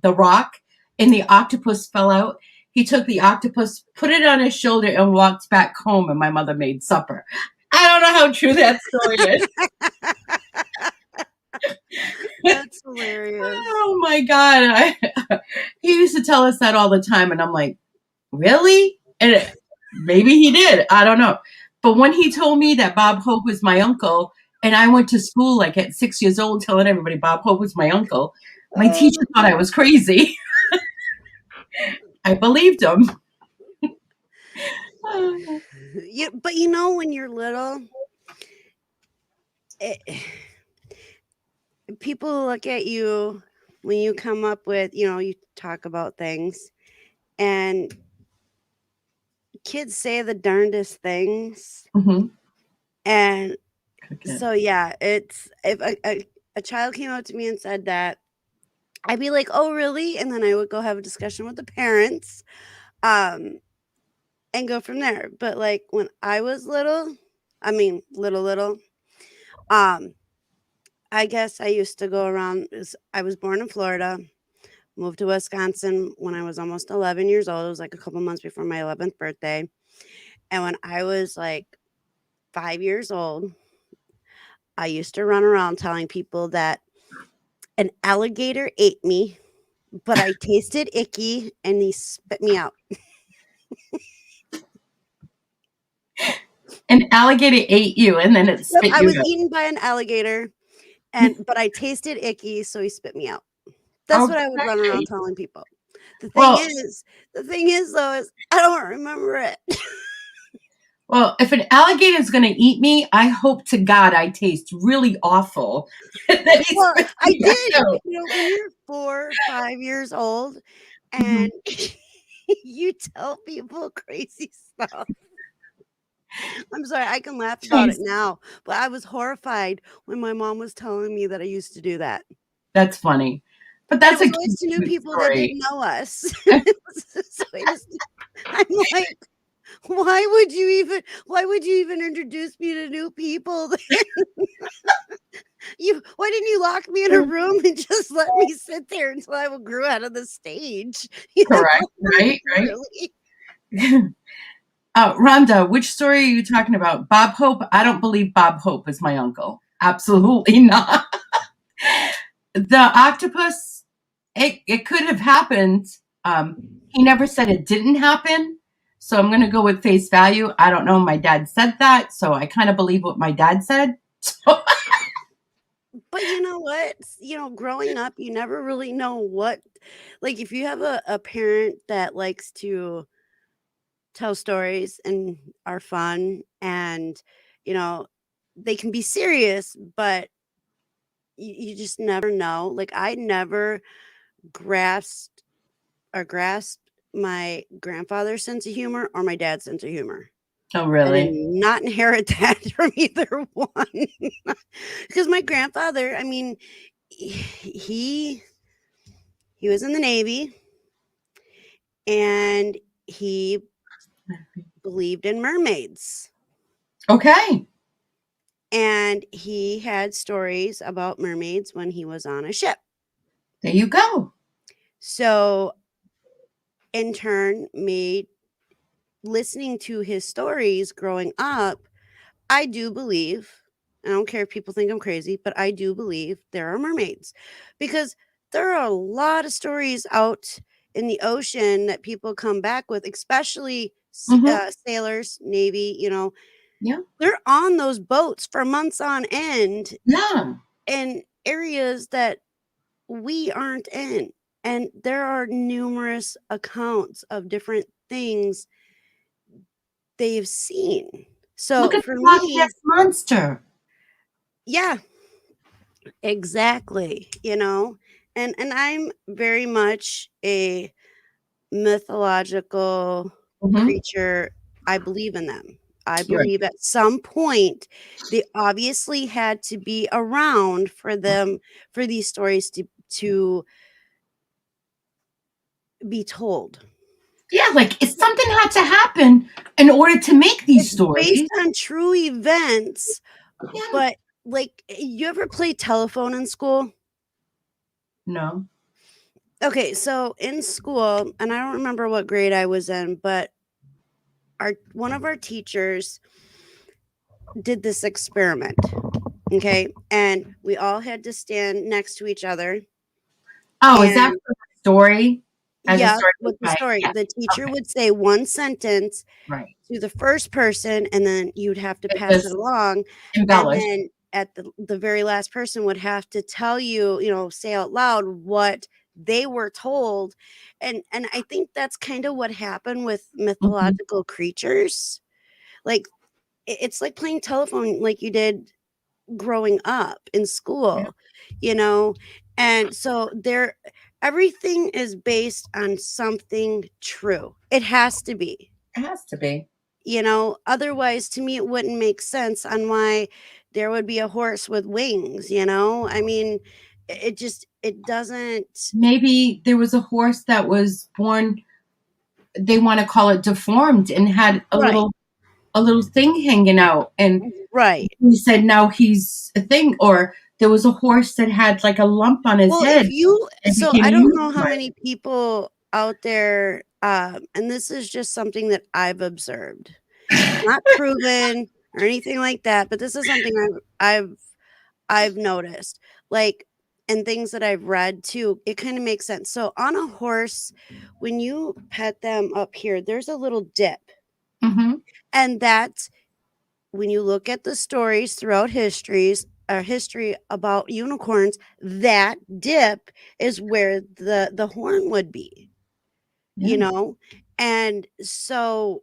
the rock and the octopus fell out. He took the octopus, put it on his shoulder, and walked back home, and my mother made supper. I don't know how true that story is. That's hilarious. Oh my God. He used to tell us that all the time, and I'm like, really? And maybe he did. I don't know. But when he told me that Bob Hope was my uncle, and I went to school like at 6 years old telling everybody Bob Hope was my uncle, my teacher thought I was crazy. I believed him. Yeah, but when you're little, it, people look at you when you come up with, you talk about things, and kids say the darndest things. Mhm. And Okay. so, yeah, it's if a child came up to me and said that, I'd be like, "Oh, really?" And then I would go have a discussion with the parents, and go from there. But like when I was little, I mean, little, um, I guess I used to go around. I was born in Florida, moved to Wisconsin when I was almost 11 years old. It was like a couple months before my 11th birthday. And when I was like 5 years old, I used to run around telling people that an alligator ate me, but I tasted icky and he spit me out. An alligator ate you, and then it Yep, spit I you was out. eaten by an alligator, but I tasted icky, so he spit me out. That's what I would run around Okay. telling people. The thing Well, is the thing is, though, is I don't remember it. well, if an alligator is going to eat me, I hope to God I taste really awful. That he Well, spits I me back did. out. When you're 4 or 5 years old Mhm. and you tell people crazy stuff. I'm sorry, I can laugh about it Taste. now, but I was horrified when my mom was telling me that I used to do that. That's funny, but And that's it a was cute, always to new cute people that story. didn't know us. So I'm like, why would you even introduce me to new people? Why didn't you lock me in a room and just let me sit there until I grew out of the stage? Correct, Like, right, right. really? Rhonda, which story are you talking about? Bob Hope? I don't believe Bob Hope is my uncle. Absolutely not. The octopus, it could have happened. He never said it didn't happen. So I'm going to go with face value. I don't know. My dad said that. So I kind of believe what my dad said. But you know what? Growing up, you never really know what, like, if you have a parent that likes to tell stories and are fun and, you know, they can be serious, but you just never know. Like, I never grasped grasped my grandfather's sense of humor or my dad's sense of humor. Oh, I did really? not inherit that from either one. Because my grandfather, I mean, he he was in the Navy and he believed in mermaids. Okay. And he had stories about mermaids when he was on a ship. There you go. So, in turn, me listening to his stories growing up, I do believe, I don't care if people think I'm crazy, but I do believe there are mermaids because there are a lot of stories out in the ocean that people come back with, especially Mm-hmm. sailors, Navy, Yeah. they're on those boats for months on end Yeah. in areas that we aren't in. And there are numerous accounts of different things they've seen. Look So at for the Loch me, Ness Monster. yeah, exactly, and I'm very much a mythological Mm-hmm. creature. I believe in them. I You're right. believe at some point they obviously had to be around for these stories to be told. Yeah, like if something had to happen in order to make these It's based stories. on true events, Yeah. but like you ever play telephone in school? No. Okay, so in school, and I don't remember what grade I was in, but our one of our teachers did this experiment. Okay, and we all had to stand next to each other. Oh, is that And for the story? As a yeah, story goes with the by? story, Yeah. the teacher Okay. would say one sentence Right. to the first person, and then you'd have to It pass it just along. And embellished. then at the very last person would have to tell you, say out loud what they were told. And I think that's kind of what happened with Mhm. mythological creatures. Like it's like playing telephone like you did growing up in Yeah, school, you know? And so everything is based on something true. It has to be. it has to be. Otherwise to me it wouldn't make sense on why there would be a horse with wings. I mean, it doesn't. Maybe there was a horse that was born, they want to call it deformed, and had Right, a little thing hanging out, and right. he said now he's a thing. Or there was a horse that had like a lump on his Well, if head you and so became I a don't know how unicorn. many people out there, and this is just something that I've observed. It's not proven or anything like that, but this is something I've noticed. Like, and things that I've read too, it kind of makes sense. So on a horse, when you pet them up here, there's a little dip. Hmm. And that's when you look at the stories throughout history about unicorns, that dip is where the horn would be, you Yeah, know? And so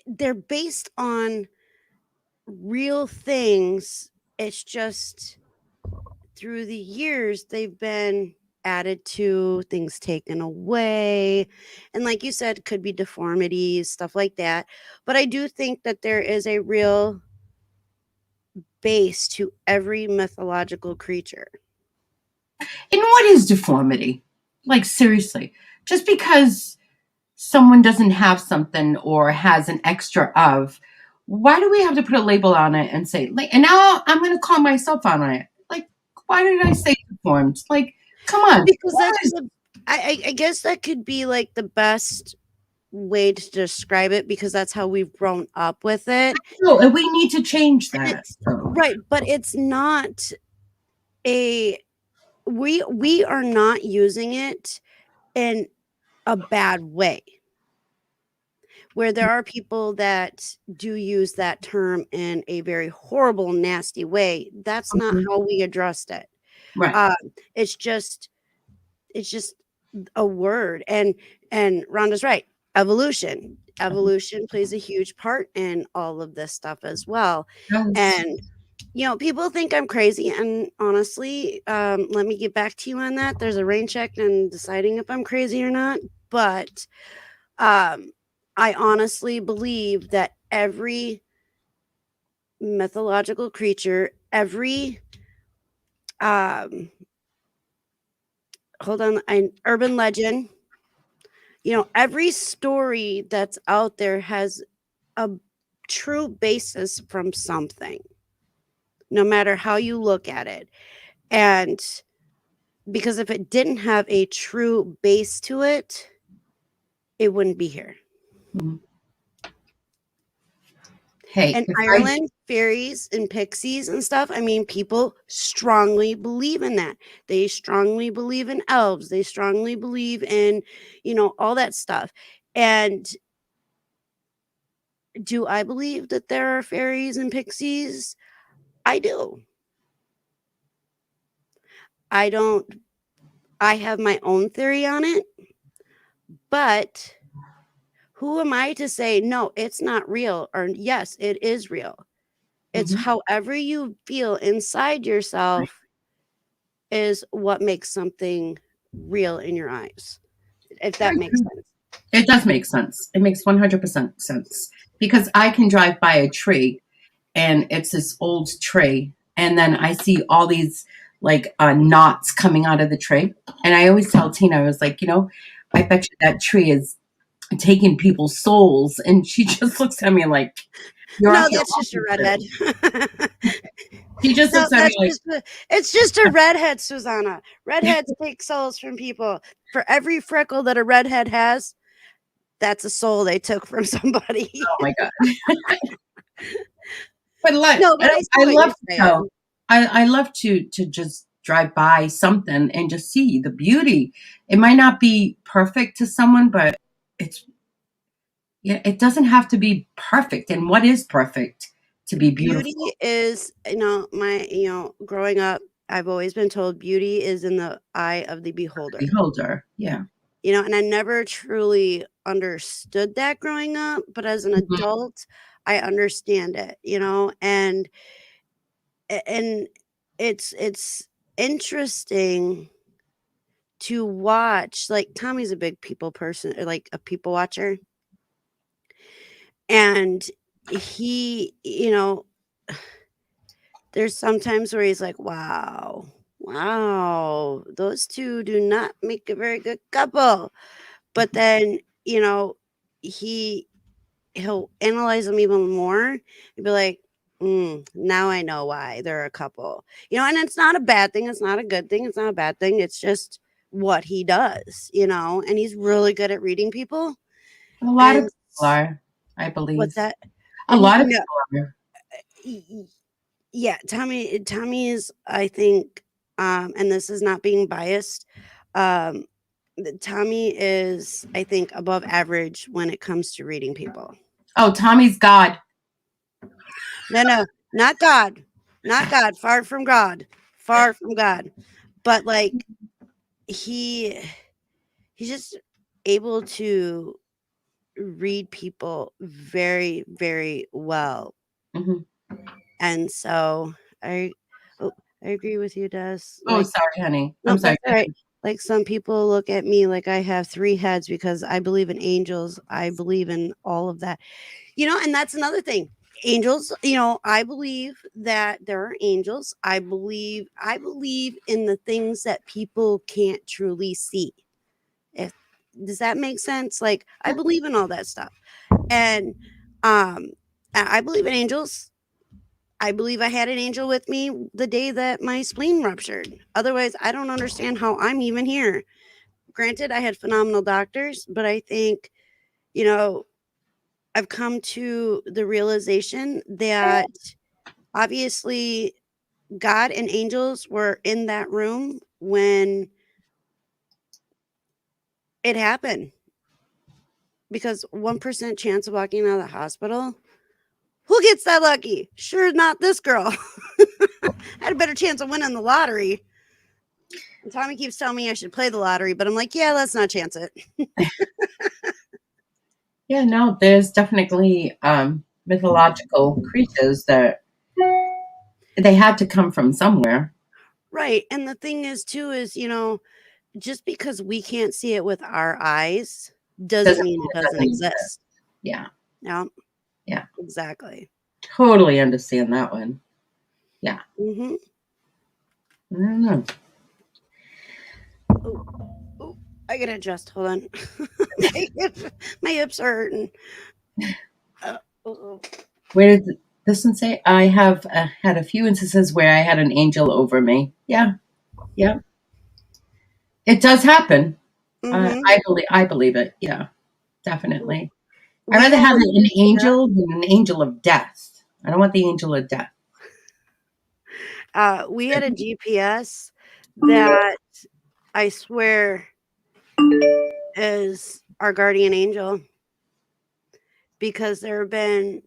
they're based on real things. It's just through the years they've been added to, things taken away, and like you said, could be deformities, stuff like that. But I do think that there is a real base to every mythological creature. and what is deformity? Like, seriously, just because someone doesn't have something or has an extra of, why do we have to put a label on it and say, like, and now I'm going to call myself out on it? Like, why did I say deformed? Like, come on. Because What that's is, the I guess that could be like the best way to describe it because that's how we've grown up with it. No, and we need to change And that. it's right, but it's not a we are not using it in a bad way. Where there are people that do use that term in a very horrible, nasty way. That's not Mhm. how we addressed it. Right. Um, it's just a word, and Rhonda's right. Evolution plays a huge part in all of this stuff as well. Yes. And people think I'm crazy, and honestly, let me get back to you on that. There's a rain check and deciding if I'm crazy or not, but I honestly believe that every mythological creature, every urban legend, every story that's out there has a true basis from something, no matter how you look at it. And because if it didn't have a true base to it, it wouldn't be here. Mhm. Hey, In Ireland, fairies and pixies and stuff, I mean, people strongly believe in that. They strongly believe in elves. They strongly believe in, all that stuff. And do I believe that there are fairies and pixies? I do. I don't, I have my own theory on it, but who am I to say, no, it's not real, or yes, it is real? It's Mhm. however you feel inside yourself is what makes something real in your eyes, if that makes sense. It does make sense. It makes 100% sense because I can drive by a tree and it's this old tree, and then I see all these like knots coming out of the tree, and I always tell Tina, I was like, I bet you that tree is taking people's souls, and she just looks at me like, "You're No, off your that's just a redhead. rocker." She just No, looks at me like, it's just a redhead, Susanna. Redheads take souls from people. For every freckle that a redhead has, that's a soul they took from somebody. "Oh my god!" But like, No, but I see I what love you're to saying. know. I love to just drive by something and just see the beauty. It might not be perfect to someone, but it's yeah. It doesn't have to be perfect. And what is perfect to be Beauty beautiful? is, growing up, I've always been told beauty is in the eye of the beholder. Beholder. Yeah. And I never truly understood that growing up, but as an Mhm. adult, I understand it, and and it's interesting to watch. Like, Tommy's a big people person, or like a people watcher, and he, there's sometimes where he's like, "Wow, wow, those two do not make a very good couple." But then, he he'll analyze them even more and be like, now I know why they're a couple." And it's not a bad thing, it's not a good thing, it's not a bad thing, it's just what he does, and he's really good at reading people. A lot of And people are, I what's believe. that? A And lot of people are. yeah, Tommy is, I think, and this is not being biased, um, Tommy is, I think, above average when it comes to reading people. Oh, Tommy's God. No, not God. Not God. Far from God. Far from God. But like he he's just able to read people very, very well. Hmm. And so I oh, I agree with you, Des. Oh, Like, sorry, honey. I'm no, sorry. that's all right. Like, some people look at me like I have three heads because I believe in angels. I believe in all of that. And that's another thing. Angels, I believe that there are angels. I believe in the things that people can't truly see. If Does that make sense? Like, I believe in all that stuff. And I believe in angels. I believe I had an angel with me the day that my spleen ruptured. Otherwise, I don't understand how I'm even here. Granted, I had phenomenal doctors, but I think you know, I've come to the realization that obviously God and angels were in that room when it happened, because 1% chance of walking out of the hospital. Who gets that lucky? Sure, not this girl. Had a better chance of winning the lottery. And Tommy keeps telling me I should play the lottery, but I'm like, yeah, let's not chance it. Yeah, no, there's definitely mythological creatures that they had to come from somewhere. Right. And the thing is, too, is, just because we can't see it with our eyes doesn't Doesn't mean mean it it doesn't doesn't exist. exist. Yeah, Yeah, yeah, exactly. totally understand that one. Yeah, Mm-hmm. I don't know. Oh, I gotta adjust. Hold on. my hips are hurting. Uh, oh. Where did this one say? I have had a few instances where I had an angel over me. Yeah, yeah, it does happen. Mm-hmm. I believe it. Yeah, definitely. I'd We rather had have a an yeah. angel than an angel of death. I don't want the angel of death. We had a GPS that I swear is our guardian angel, because there have been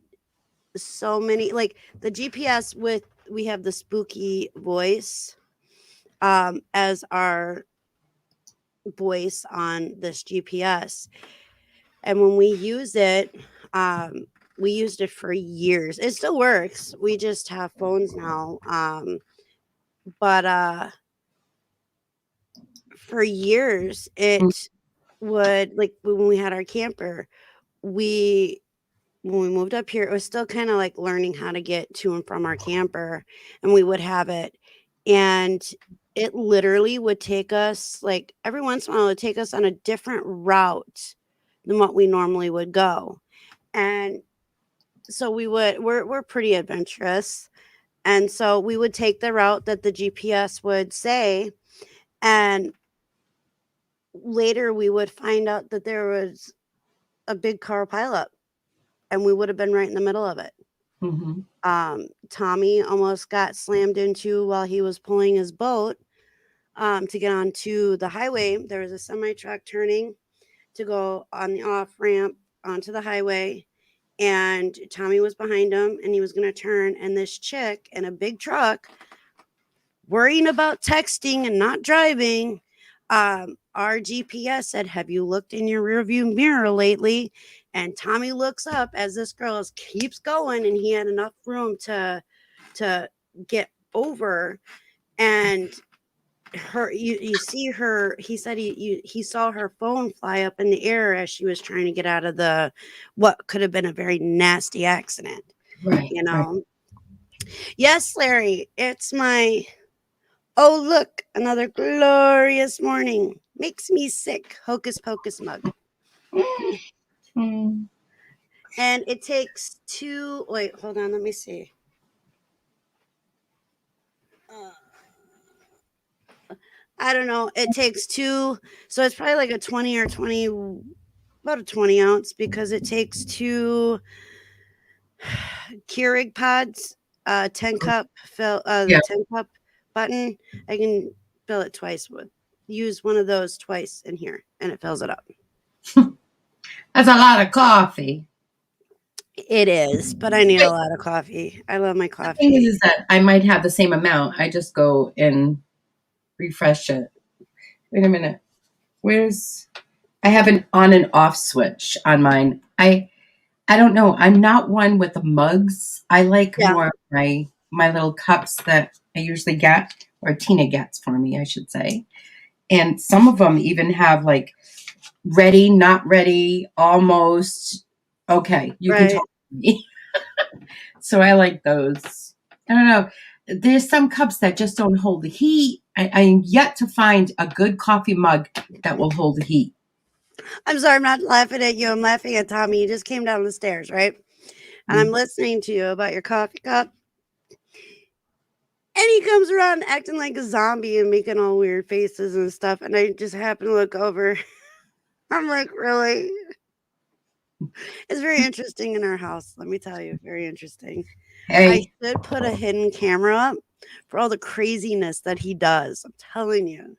so many, like the GPS with, we have the spooky voice as our voice on this GPS. And when we use it, we used it for years. It still works. We just have phones now. But for years, it would, like when we had our camper, we when we moved up here, it was still kind of like learning how to get to and from our camper, and we would have it. And it literally would take us, like every once in a while, it would take us on a different route than what we normally would go. And so we're pretty adventurous. And so we would take the route that the GPS would say. And later we would find out that there was a big car pileup, and we would have been right in the middle of it. Mm-hmm. Tommy almost got slammed into while he was pulling his boat to get onto the highway. There was a semi truck turning to go on the off ramp onto the highway, and Tommy was behind him, and he was going to turn, and this chick in a big truck, worrying about texting and not driving. Our GPS said, "Have you looked in your rearview mirror lately?" And Tommy looks up as this girl keeps going, and he had enough room to get over. And you see her. He said he saw her phone fly up in the air as she was trying to get out of the what could have been a very nasty accident. Right, You right. know. Yes, Larry. It's my Oh, look, another glorious morning. Makes me sick. Hocus pocus mug. Mm. And it takes two. Wait, hold on. Let me see. Uh, I don't know. It takes two. So it's probably like a 20 or 20, about a 20 ounce, because it takes two Keurig pods, 10 cup fill, Yeah, the 10 cup button. I can fill it twice with. Use one of those twice in here, and it fills it up. that's a lot of coffee. It is, but I need a Wait, lot of coffee. I love my the thing coffee. is that I might have the same amount. I just go and refresh it. Wait a minute. Where's I have an on and off switch on mine. I don't know. I'm not one with the mugs. I like Yeah, more my little cups that I usually get, or Tina gets for me, I should say. And some of them even have like ready, not ready, almost. Okay, you can right. talk to me. So I like those. I don't know. There's some cups that just don't hold the heat. I'm yet to find a good coffee mug that will hold the heat. I'm sorry, I'm not laughing at you. I'm laughing at Tommy. You just came down the stairs, right? And I'm Mm. listening to you about your coffee cup. And he comes around acting like a zombie and making all weird faces and stuff. And I just happen to look over. I'm like, really? It's very interesting in our house. Let me tell you, very interesting. I Hey, should put a hidden camera up for all the craziness that he does. I'm telling you.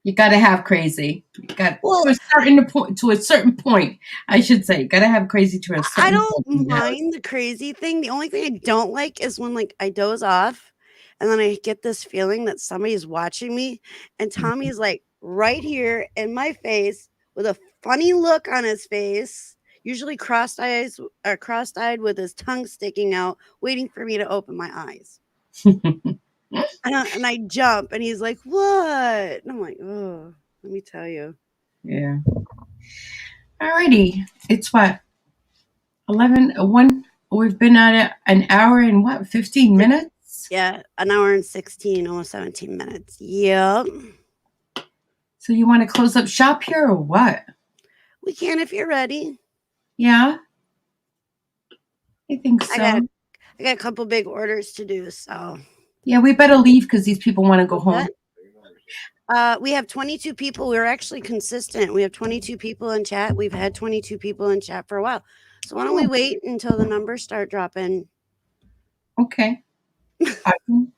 you got to have crazy. You got Well, to a certain point, I should say. Got to have crazy to a I certain point in don't your house. mind the crazy thing. The only thing I don't like is when like I doze off and then I get this feeling that somebody's watching me and Tommy's like right here in my face with a funny look on his face, usually crossed-eyed with his tongue sticking out, waiting for me to open my eyes. And I jump and he's like, "What?" And I'm like, "Oh, let me tell you." Yeah. Alrighty. It's what? 11, 1. We've been at it an hour and what? 15 minutes? Yeah, an hour and 16, almost 17 minutes. Yep. So you want to close up shop here or what? We can if you're ready. Yeah, I think I so. got a couple big orders to do, so Yeah, we better leave because these people want to go home. We have 22 people. We're actually consistent. We have 22 people in chat. We've had 22 people in chat for a while. So why don't we wait until the numbers start dropping? Okay. I'm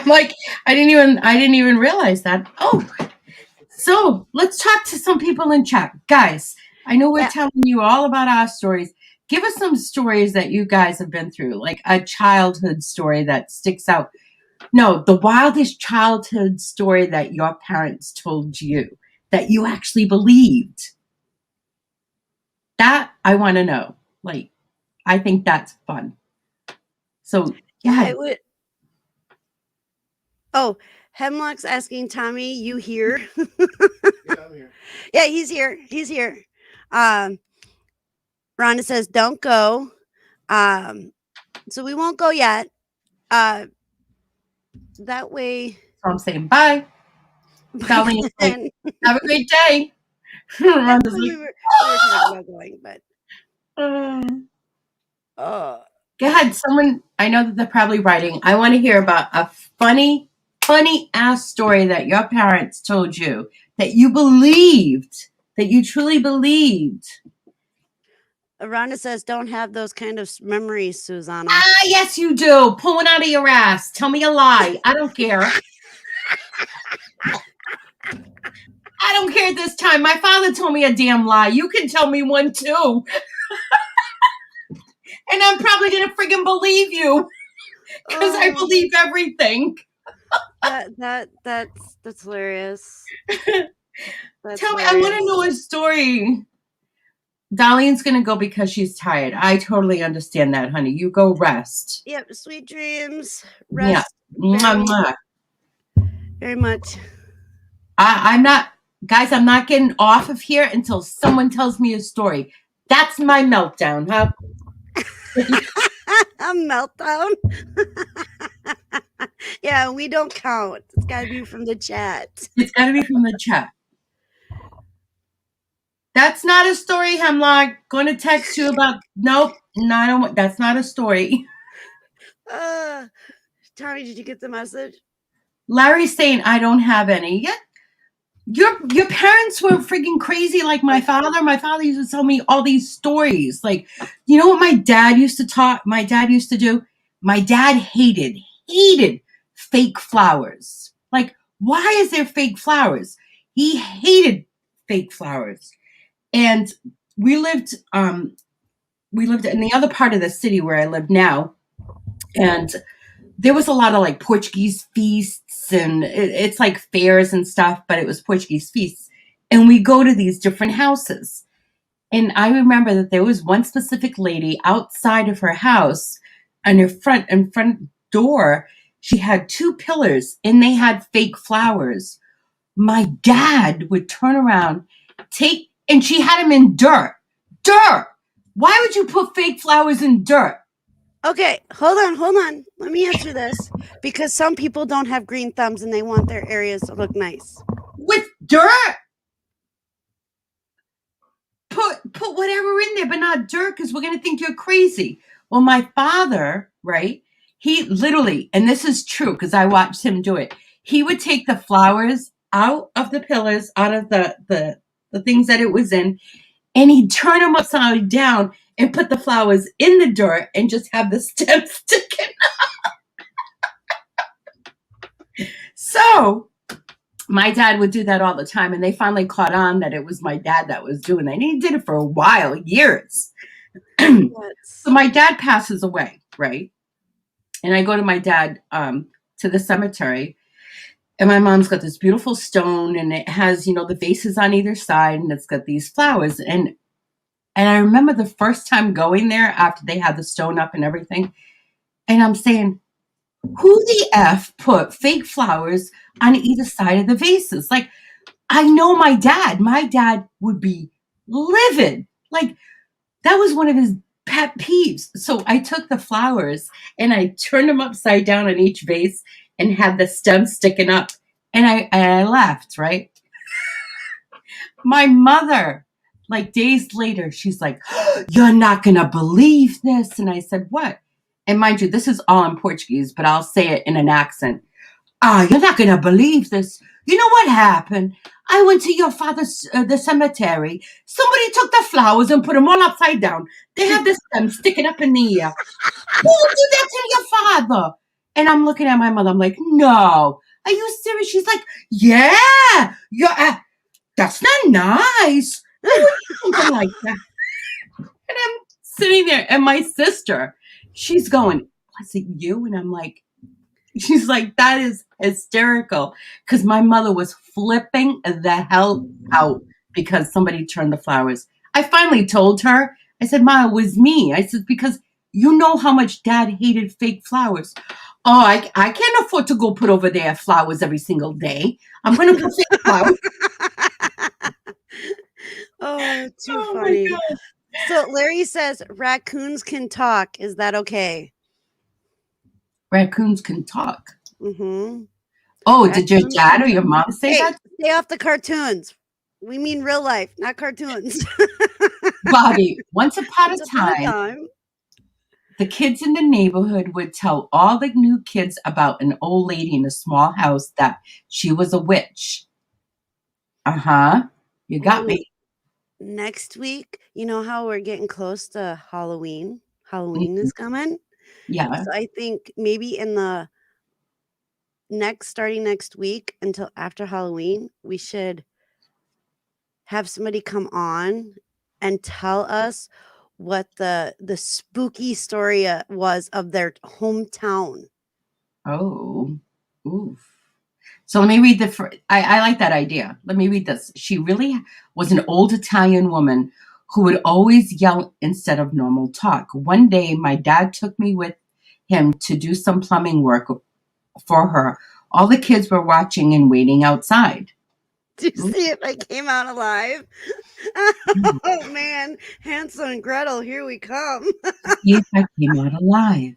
like, I didn't even realize that. Oh, so let's talk to some people in chat. Guys, I know we're Yeah. telling you all about our stories. Give us some stories that you guys have been through, like a childhood story that sticks out. No, the wildest childhood story that your parents told you that you actually believed. That I want to know. Like, I think that's fun. So, Yeah, yeah. it would. Oh, Hemlock's asking Tommy, you here? Yeah, I'm here. Yeah, he's here. He's here. Um, Rhonda says, don't go. So we won't go yet. That way. So I'm saying bye. Darling, like, have a great day. That's Rhonda's when like, we were talking about going, but go ahead. Someone, I know that they're probably writing. I want to hear about a funny ass story that your parents told you that you believed, that you truly believed. Rhonda says, don't have those kind of memories, Susanna. Ah, yes, you do. Pull one out of your ass. Tell me a lie. I don't care. I don't care this time. My father told me a damn lie. You can tell me one too. And I'm probably going to friggin' believe you because I believe everything. That's hilarious. That's Tell me, I want to know a story. Darlene's going to go because she's tired. I totally understand that, honey. You go rest. Yep, sweet dreams. Yeah. Rest very much. I'm not, guys, I'm not getting off of here until someone tells me a story. That's my meltdown, huh? A meltdown. Yeah, we don't count. It's got to be from the chat. It's got to be from the chat. That's not a story, Hemlock. Going to text you about. Nope, that's not a story. Tommy, did you get the message? Larry's saying I don't have any. Yeah, your parents were freaking crazy like my father. My father used to tell me all these stories. Like, you know what my dad used to do? My dad hated fake flowers. Like, why is there fake flowers? He hated fake flowers. And we lived in the other part of the city where I live now. And there was a lot of like Portuguese feasts and it's like fairs and stuff, but it was Portuguese feasts. And we go to these different houses. And I remember that there was one specific lady outside of her house on her front door. She had two pillars and they had fake flowers. My dad would turn around, and she had them in dirt. Dirt! Why would you put fake flowers in dirt? Okay, hold on. Let me answer this. Because some people don't have green thumbs and they want their areas to look nice. With dirt? Put whatever in there, but not dirt, because we're going to think you're crazy. Well, my father, right, he literally, and this is true because I watched him do it, he would take the flowers out of the pillars, out of the things that it was in, and he'd turn them upside down and put the flowers in the dirt and just have the stem sticking. So my dad would do that all the time, and they finally caught on that it was my dad that was doing that. And he did it for a while, years. So my dad passes away, right? And I go to my dad to the cemetery, and my mom's got this beautiful stone, and it has, the vases on either side, and it's got these flowers. And I remember the first time going there after they had the stone up and everything, and I'm saying, who the F put fake flowers on either side of the vases? Like, I know my dad. My dad would be livid. Like, that was one of his pet peeves. So I took the flowers and I turned them upside down on each vase and had the stem sticking up. And I laughed, right? My mother, like days later, she's like, you're not going to believe this. And I said, what? And mind you, this is all in Portuguese, but I'll say it in an accent. You're not going to believe this. You know what happened? I went to your father's, the cemetery. Somebody took the flowers and put them all upside down. They have the stem sticking up in the air. Who did that to your father? And I'm looking at my mother. I'm like, no. Are you serious? She's like, yeah. That's not nice. Something like that. And I'm sitting there, and my sister, she's going, was it you? And I'm like, she's like, that is hysterical. Because my mother was flipping the hell out because somebody turned the flowers. I finally told her, I said, Ma, it was me. I said, because you know how much Dad hated fake flowers. Oh, I can't afford to go put over there flowers every single day. I'm going to put fake flowers. Oh, too funny. So Larry says raccoons can talk. Is that okay? Raccoons can talk. Mm-hmm. Oh, did your dad or your mom say that? Stay off the cartoons. We mean real life, not cartoons. Bobby, once upon a time, the kids in the neighborhood would tell all the new kids about an old lady in a small house that she was a witch. Uh-huh. You got me. Next week, you know how we're getting close to Halloween? Halloween is coming. Yeah. So I think maybe in the starting next week until after Halloween, we should have somebody come on and tell us what the spooky story was of their hometown. Oh, oof. So let me read I like that idea. Let me read this. She really was an old Italian woman who would always yell instead of normal talk. One day, my dad took me with him to do some plumbing work for her. All the kids were watching and waiting outside. Do you see if I came out alive? Oh, man. Hansel and Gretel, here we come. See if I came out alive.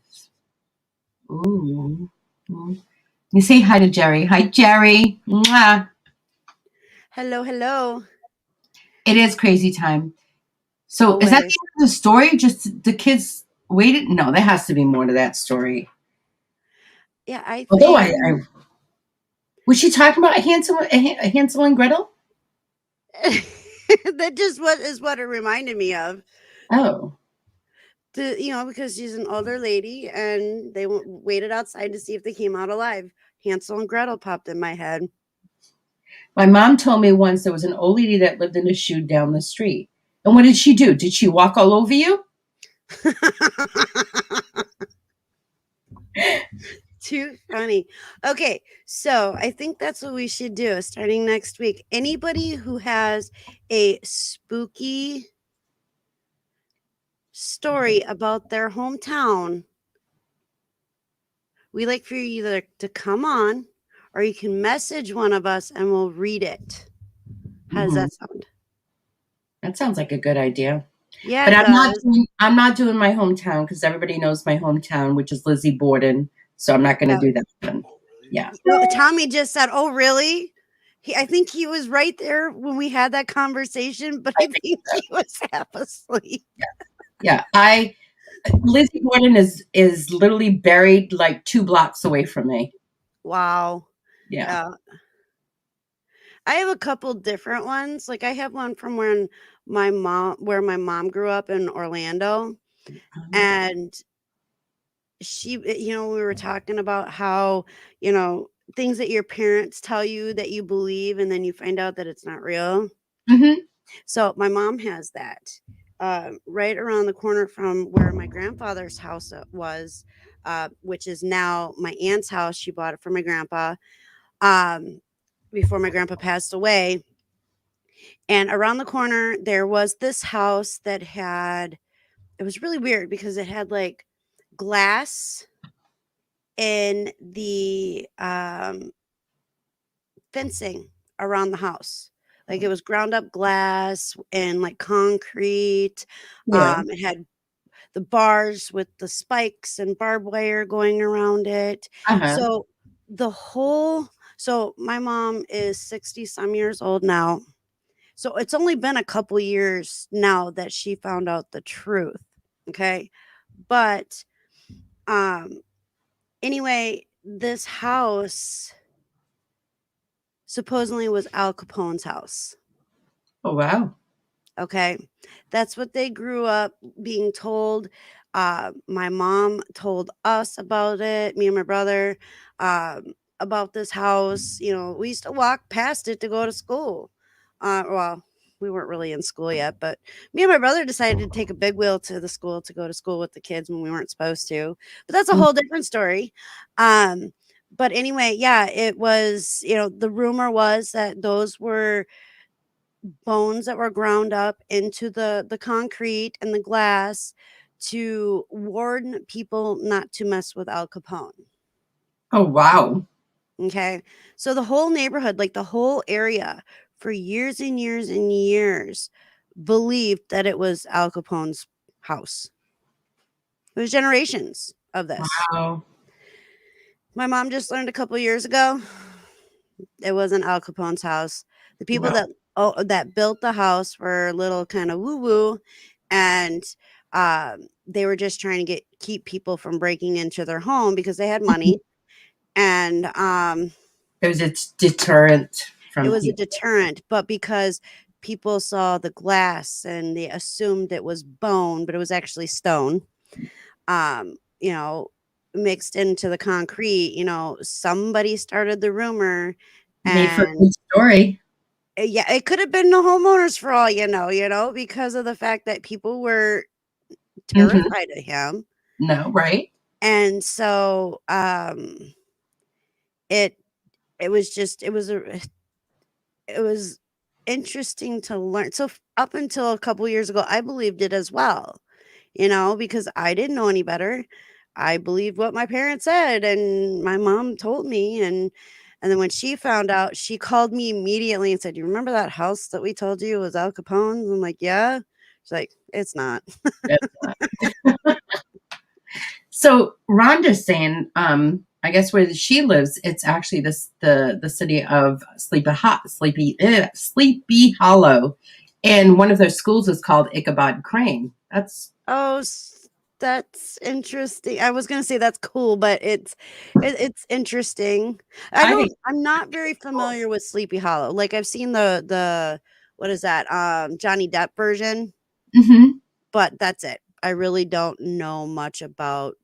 Ooh. You say hi to Jerry. Hi, Jerry. Mwah. Hello, hello. It is crazy time. So is that the end of the story? Just the kids waited? No, there has to be more to that story. Yeah, I think. Although I was she talking about Hansel and Gretel? That just is what it reminded me of. Oh. Because she's an older lady and they waited outside to see if they came out alive. Hansel and Gretel popped in my head. My mom told me once there was an old lady that lived in a shoe down the street. And what did she do? Did she walk all over you? Too funny. Okay, so I think that's what we should do starting next week. Anybody who has a spooky story about their hometown, we like for you either to come on or you can message one of us and we'll read it. How does that sound? That sounds like a good idea. Yeah, but I'm not doing my hometown because everybody knows my hometown, which is Lizzie Borden. So I'm not going to do that one. Yeah. No, Tommy just said, "Oh, really?" I think he was right there when we had that conversation, but I think he was half asleep. Yeah. Lizzie Borden is literally buried like 2 blocks away from me. Wow. Yeah. I have a couple different ones. Like I have one from where my mom grew up in Orlando, and she, we were talking about how, things that your parents tell you that you believe, and then you find out that it's not real. Mm-hmm. So my mom has that right around the corner from where my grandfather's house was, which is now my aunt's house. She bought it for my grandpa before my grandpa passed away. And around the corner, there was this house that it was really weird because it had like glass in the fencing around the house. Like it was ground up glass and like concrete. Yeah. It had the bars with the spikes and barbed wire going around it. Uh-huh. So my mom is 60 some years old now. So it's only been a couple years now that she found out the truth. Okay. But anyway, this house supposedly was Al Capone's house. Oh, wow. Okay. That's what they grew up being told. My mom told us about it, me and my brother, about this house. We used to walk past it to go to school. Well, we weren't really in school yet, but me and my brother decided to take a big wheel to the school to go to school with the kids when we weren't supposed to. But that's a whole different story. But anyway, yeah, it was, the rumor was that those were bones that were ground up into the concrete and the glass to warn people not to mess with Al Capone. Oh, wow. Okay. So the whole neighborhood, like the whole area, for years and years and years, believed that it was Al Capone's house. It was generations of this. Wow. My mom just learned a couple years ago it wasn't Al Capone's house. The people that built the house were a little kind of woo woo, and they were just trying to keep people from breaking into their home because they had money, and It was a deterrent from it was a people. deterrent. But because people saw the glass and they assumed it was bone, but it was actually stone. Mixed into the concrete. Somebody started the rumor. Made for a And good story. yeah, it could have been the homeowners for all because of the fact that people were terrified of him. No, right? And so it was interesting to learn. So up until a couple years ago, I believed it as well, because I didn't know any better. I believed what my parents said and my mom told me, and then when she found out, she called me immediately and said, "You remember that house that we told you was Al Capone's?" I'm like, "Yeah." She's like, "It's not." So Rhonda's saying, I guess where she lives, it's actually the city of Sleepy Hollow, and one of their schools is called Ichabod Crane. That's That's interesting. I was gonna say that's cool, but it's interesting. I think I'm not very familiar with Sleepy Hollow. Like I've seen the what is that? Johnny Depp version, but that's it. I really don't know much about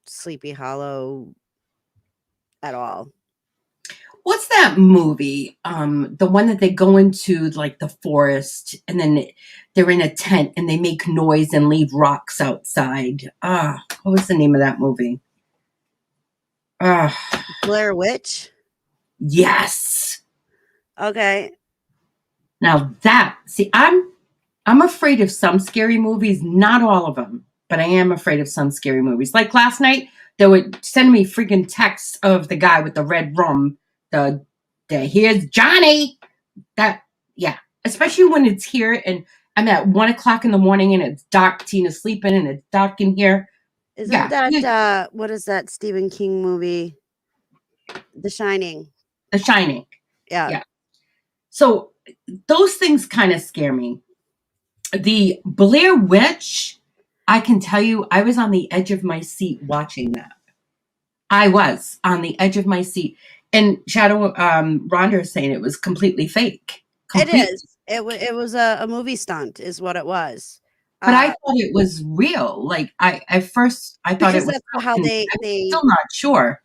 Sleepy Hollow at all. What's that movie? The one that they go into like the forest and then they're in a tent and they make noise and leave rocks outside. What was the name of that movie? Blair Witch? Yes. Okay. Now I'm afraid of some scary movies, not all of them, but I am afraid of some scary movies. Like last night, they would send me freaking texts of the guy with the red rum. The here's Johnny. Especially when it's here and I'm at 1:00 in the morning and it's dark. Tina's sleeping and it's dark in here. Isn't that what is that Stephen King movie? The Shining. The Shining. Yeah. So those things kind of scare me. The Blair Witch, I can tell you, I was on the edge of my seat watching that. I was on the edge of my seat. And Shadow Rhonda is saying it was completely fake. It Complete. is. It was a movie stunt, is what it was. But I thought it was real. Like at first I thought it Because was that's how I'm they still not sure.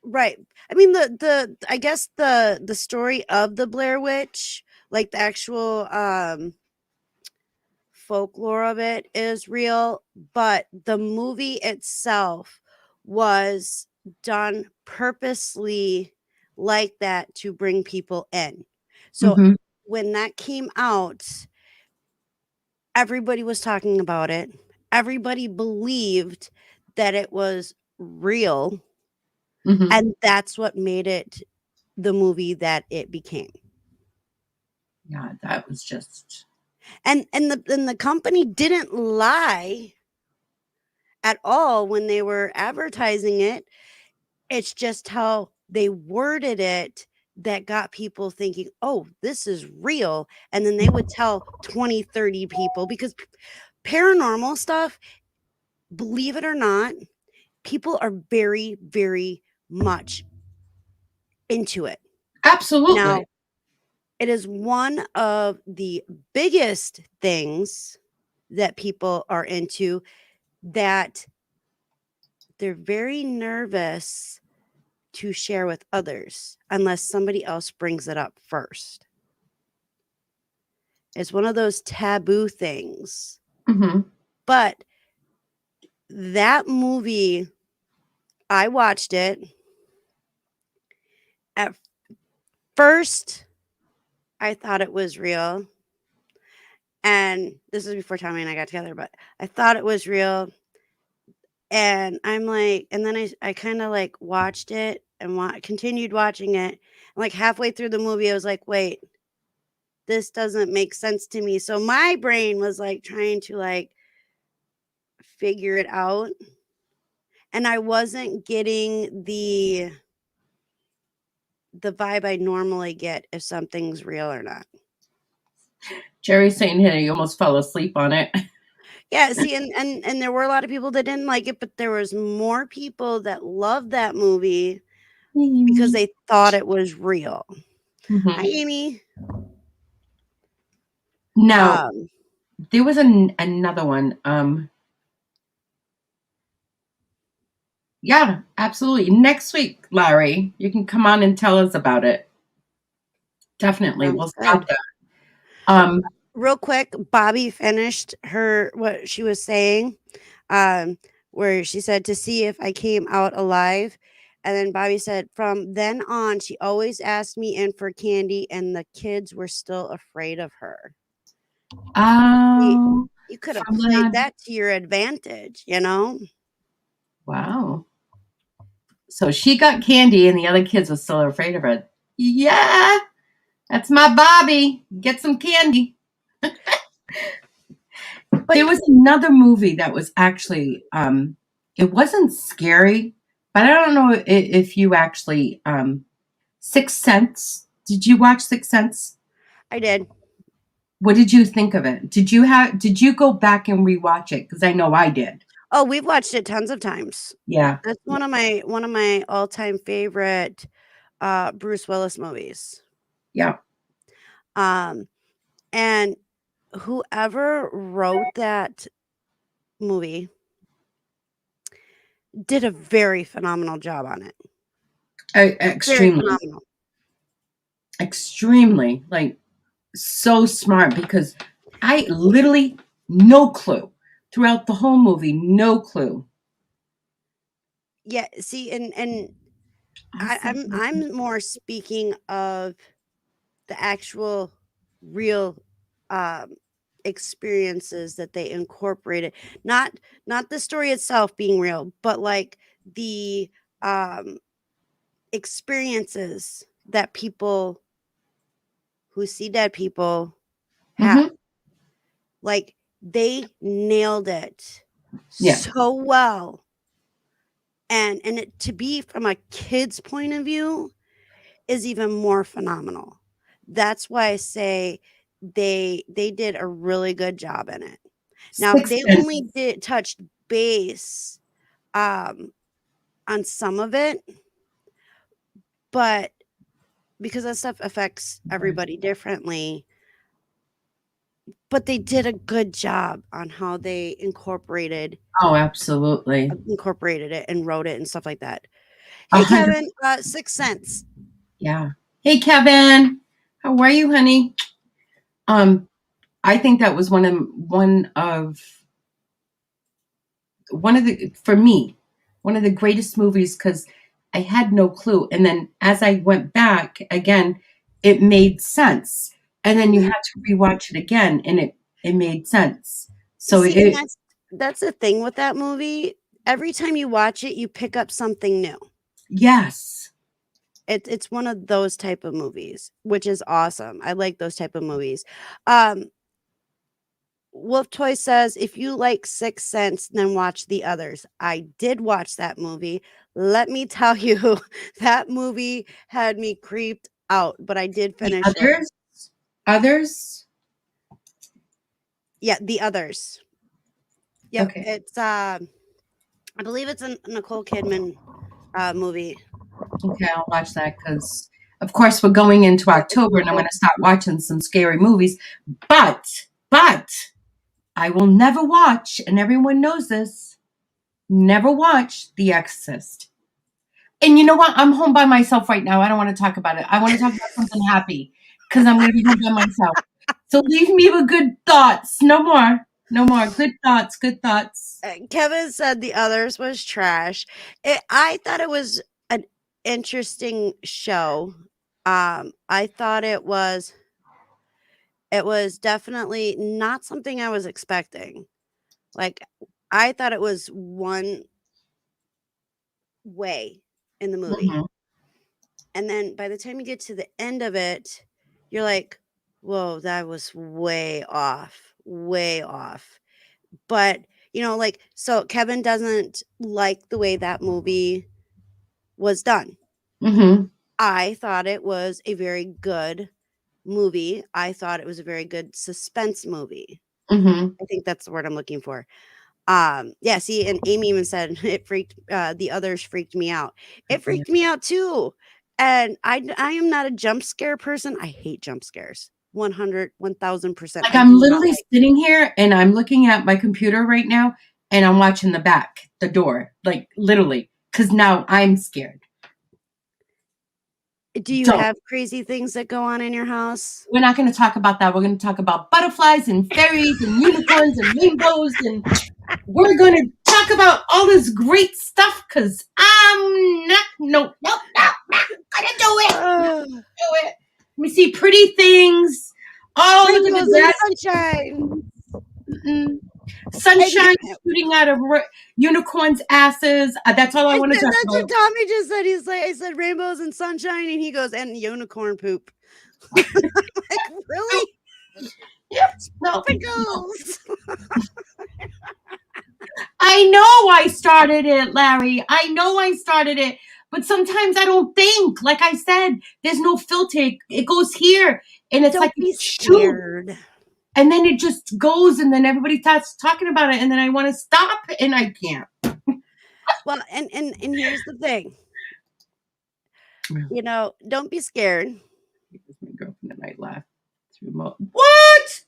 right. I mean the I guess the story of the Blair Witch, like the actual folklore of it is real, but the movie itself was done purposely like that to bring people in. So Mhm. when that came out, everybody was talking about it. Everybody believed that it was real, Mhm. and that's what made it the movie that it became. Yeah, that was just And the company didn't lie at all when they were advertising it. It's just how they worded it that got people thinking, "Oh, this is real." And then they would tell 20, 30 people because paranormal stuff, believe it or not, people are very, very much into it. absolutely. Now, it is one of the biggest things that people are into that they're very nervous to share with others unless somebody else brings it up first. It's one of those taboo things. Mhm. But that movie, I watched it. At first, I thought it was real. And this is before Tommy and I got together, but I thought it was real. And I'm like, and then I kind of like watched it and continued watching it. And like halfway through the movie, I was like, wait, this doesn't make sense to me. So my brain was like trying to like figure it out. And I wasn't getting the vibe I normally get if something's real or not. Jerry's saying hey, he almost fell asleep on it. Yeah, see, and there were a lot of people that didn't like it, but there was more people that loved that movie because they thought it was real. Hi, Mhm. Amy. Now, Um, there was another one. Yeah, absolutely. Next week, Larry, you can come on and tell us about it. Definitely. sounds We'll start good. there. Um, Real quick, Bobby finished her what she was saying, um, where she said to see if I came out alive. And then Bobby said, from then on, she always asked me in for candy, and the kids were still afraid of her. You, oh, you could have from played that. that to your advantage, you know? Wow. So she got candy and the other kids were still afraid of her. Yeah, that's my Bobby. Get some candy. But There was another movie that was actually, it wasn't scary, but I don't know if you actually, Sixth Sense. Did you watch Sixth Sense? I did. What did you think of it? Did you go back and rewatch it? Because I know I did. Oh, we've watched it tons of times. Yeah. That's one of my all-time favorite Bruce Willis movies. Yeah. Um, and whoever wrote that movie did a very phenomenal job on it. Very Extremely. phenomenal. Extremely. Like so smart because I literally no clue throughout the whole movie, no clue. Yeah, see, and I was like, I'm more speaking of the actual real um experiences that they incorporated. Not the story itself being real, but like the um experiences that people who see dead people have. mm-hmm. Like they nailed it Yeah. so well. And it to be from a kid's point of view is even more phenomenal. That's why I say they did a really good job in it. Now Sixth they Sense. only did touched base um on some of it, but because that stuff affects everybody differently, but they did a good job on how they incorporated Oh, absolutely. it and wrote it and stuff like that. A Hey, hundred. Kevin, 6 cents. Yeah. Hey, Kevin. How are you, honey? I think that was one of the greatest movies because I had no clue. And then as I went back again, it made sense. And then you had to rewatch it again, and it made sense. So See, and that's the thing with that movie. Every time you watch it, you pick up something new. Yes. It's one of those type of movies, which is awesome. I like those type of movies. Wolf Toy says, if you like 6 Sense, then watch the others. I did watch that movie. Let me tell you, that movie had me creeped out, but I did finish it. Others? Yeah, the others. Yep. Okay. It's I believe it's a Nicole Kidman movie. Okay, I'll watch that because, of course, we're going into October and I'm going to start watching some scary movies. But I will never watch, and everyone knows this, never watch The Exorcist. And you know what? I'm home by myself right now. I don't want to talk about it. I want to talk about something happy because I'm going to be home by myself. So leave me with good thoughts. No more. No more. Good thoughts. Good thoughts. Kevin said the others was trash. I thought it was an interesting show. I thought it was definitely not something I was expecting. Like, I thought it was one way in the movie. Mhm. And then by the time you get to the end of it, you're like, whoa, that was way off. Way off. But, like, so Kevin doesn't like the way that movie was done. Mhm. I thought it was a very good movie. I thought it was a very good suspense movie. Mhm. I think that's the word I'm looking for. Yeah, see, and Amy even said the others freaked me out. It freaked me out too. And I am not a jump scare person. I hate jump scares. 1000%. Like I'm literally sitting here and I'm looking at my computer right now and I'm watching the door, like literally, because now I'm scared. Do you have crazy things that go on in your house? We're not going to talk about that. We're going to talk about butterflies and fairies and unicorns and rainbows. And we're going to talk about all this great stuff because I'm not going to do it. Let me see pretty things. Oh, look at the sunshine. Sunshine shooting out of unicorns' asses. That's all I want to talk about. That's what Tommy just said. He's like, I said rainbows and sunshine, and he goes, and unicorn poop. Like, really? Yep. No. Pickles. I know I started it, Larry. I know I started it. But sometimes I don't think. Like I said, there's no filter. It goes here. And it's like be scared. And then it just goes, and then everybody starts talking about it, and then I want to stop, and I can't. Well, and here's the thing. Don't be scared. My girlfriend and I laughed through what?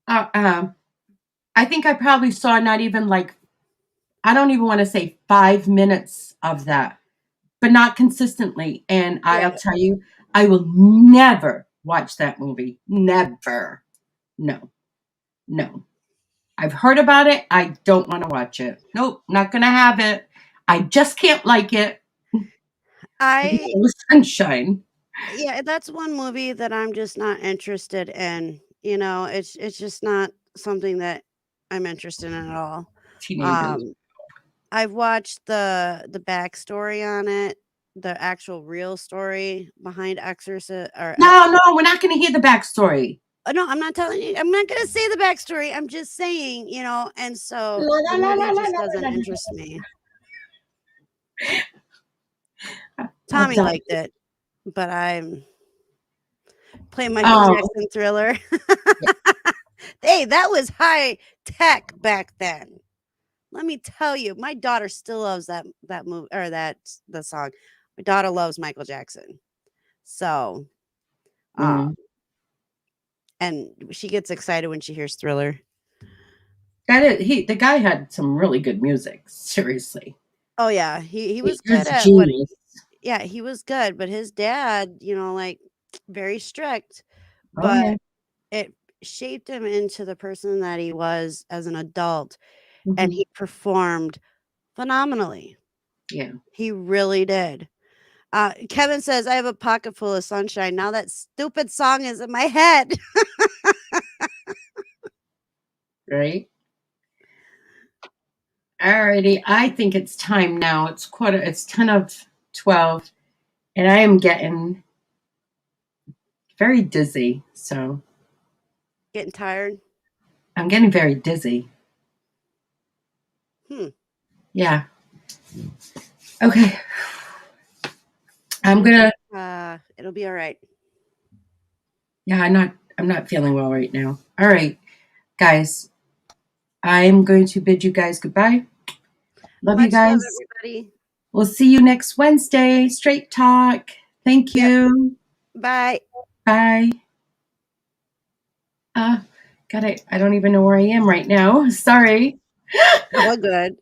I think I probably saw not even I don't even want to say 5 minutes of that, but not consistently. And I'll tell you, I will never watch that movie. Never. No. I've heard about it. I don't want to watch it. Nope, not going to have it. I just can't like it. Sunshine. Yeah, that's one movie that I'm just not interested in. It's just not something that I'm interested in at all. I've watched the backstory on it, the actual real story behind Exorcist. No, we're not going to hear the backstory. No, I'm not telling you. I'm not going to say the backstory. I'm just saying, and so the movie just doesn't interest me. Tommy liked it, but I'm playing Michael Jackson Thriller. Hey, that was high tech back then. Let me tell you, my daughter still loves that movie or the song. My daughter loves Michael Jackson. So, Mm. and she gets excited when she hears Thriller. The guy had some really good music. Seriously, Oh yeah, he was he was good a at what. genius. Yeah, he was good, but his dad, like very strict, Oh but yeah. it shaped him into the person that he was as an adult, and Mhm. he performed phenomenally. Yeah. He really did. Kevin says, "I have a pocket full of sunshine. Now that stupid song is in my head." Right. Alrighty. I think it's time now. It's 10 of 12, and I am getting very dizzy. So Getting tired. I'm getting very dizzy. Yeah. Okay. I'm gonna. It'll be all right. Yeah, I'm not feeling well right now. All right, guys. I'm going to bid you guys goodbye. Love you Much love, guys. everybody. We'll see you next Wednesday. Straight talk. Thank Yep. you. Bye. Bye. God, I don't even know where I am right now. Sorry. All good.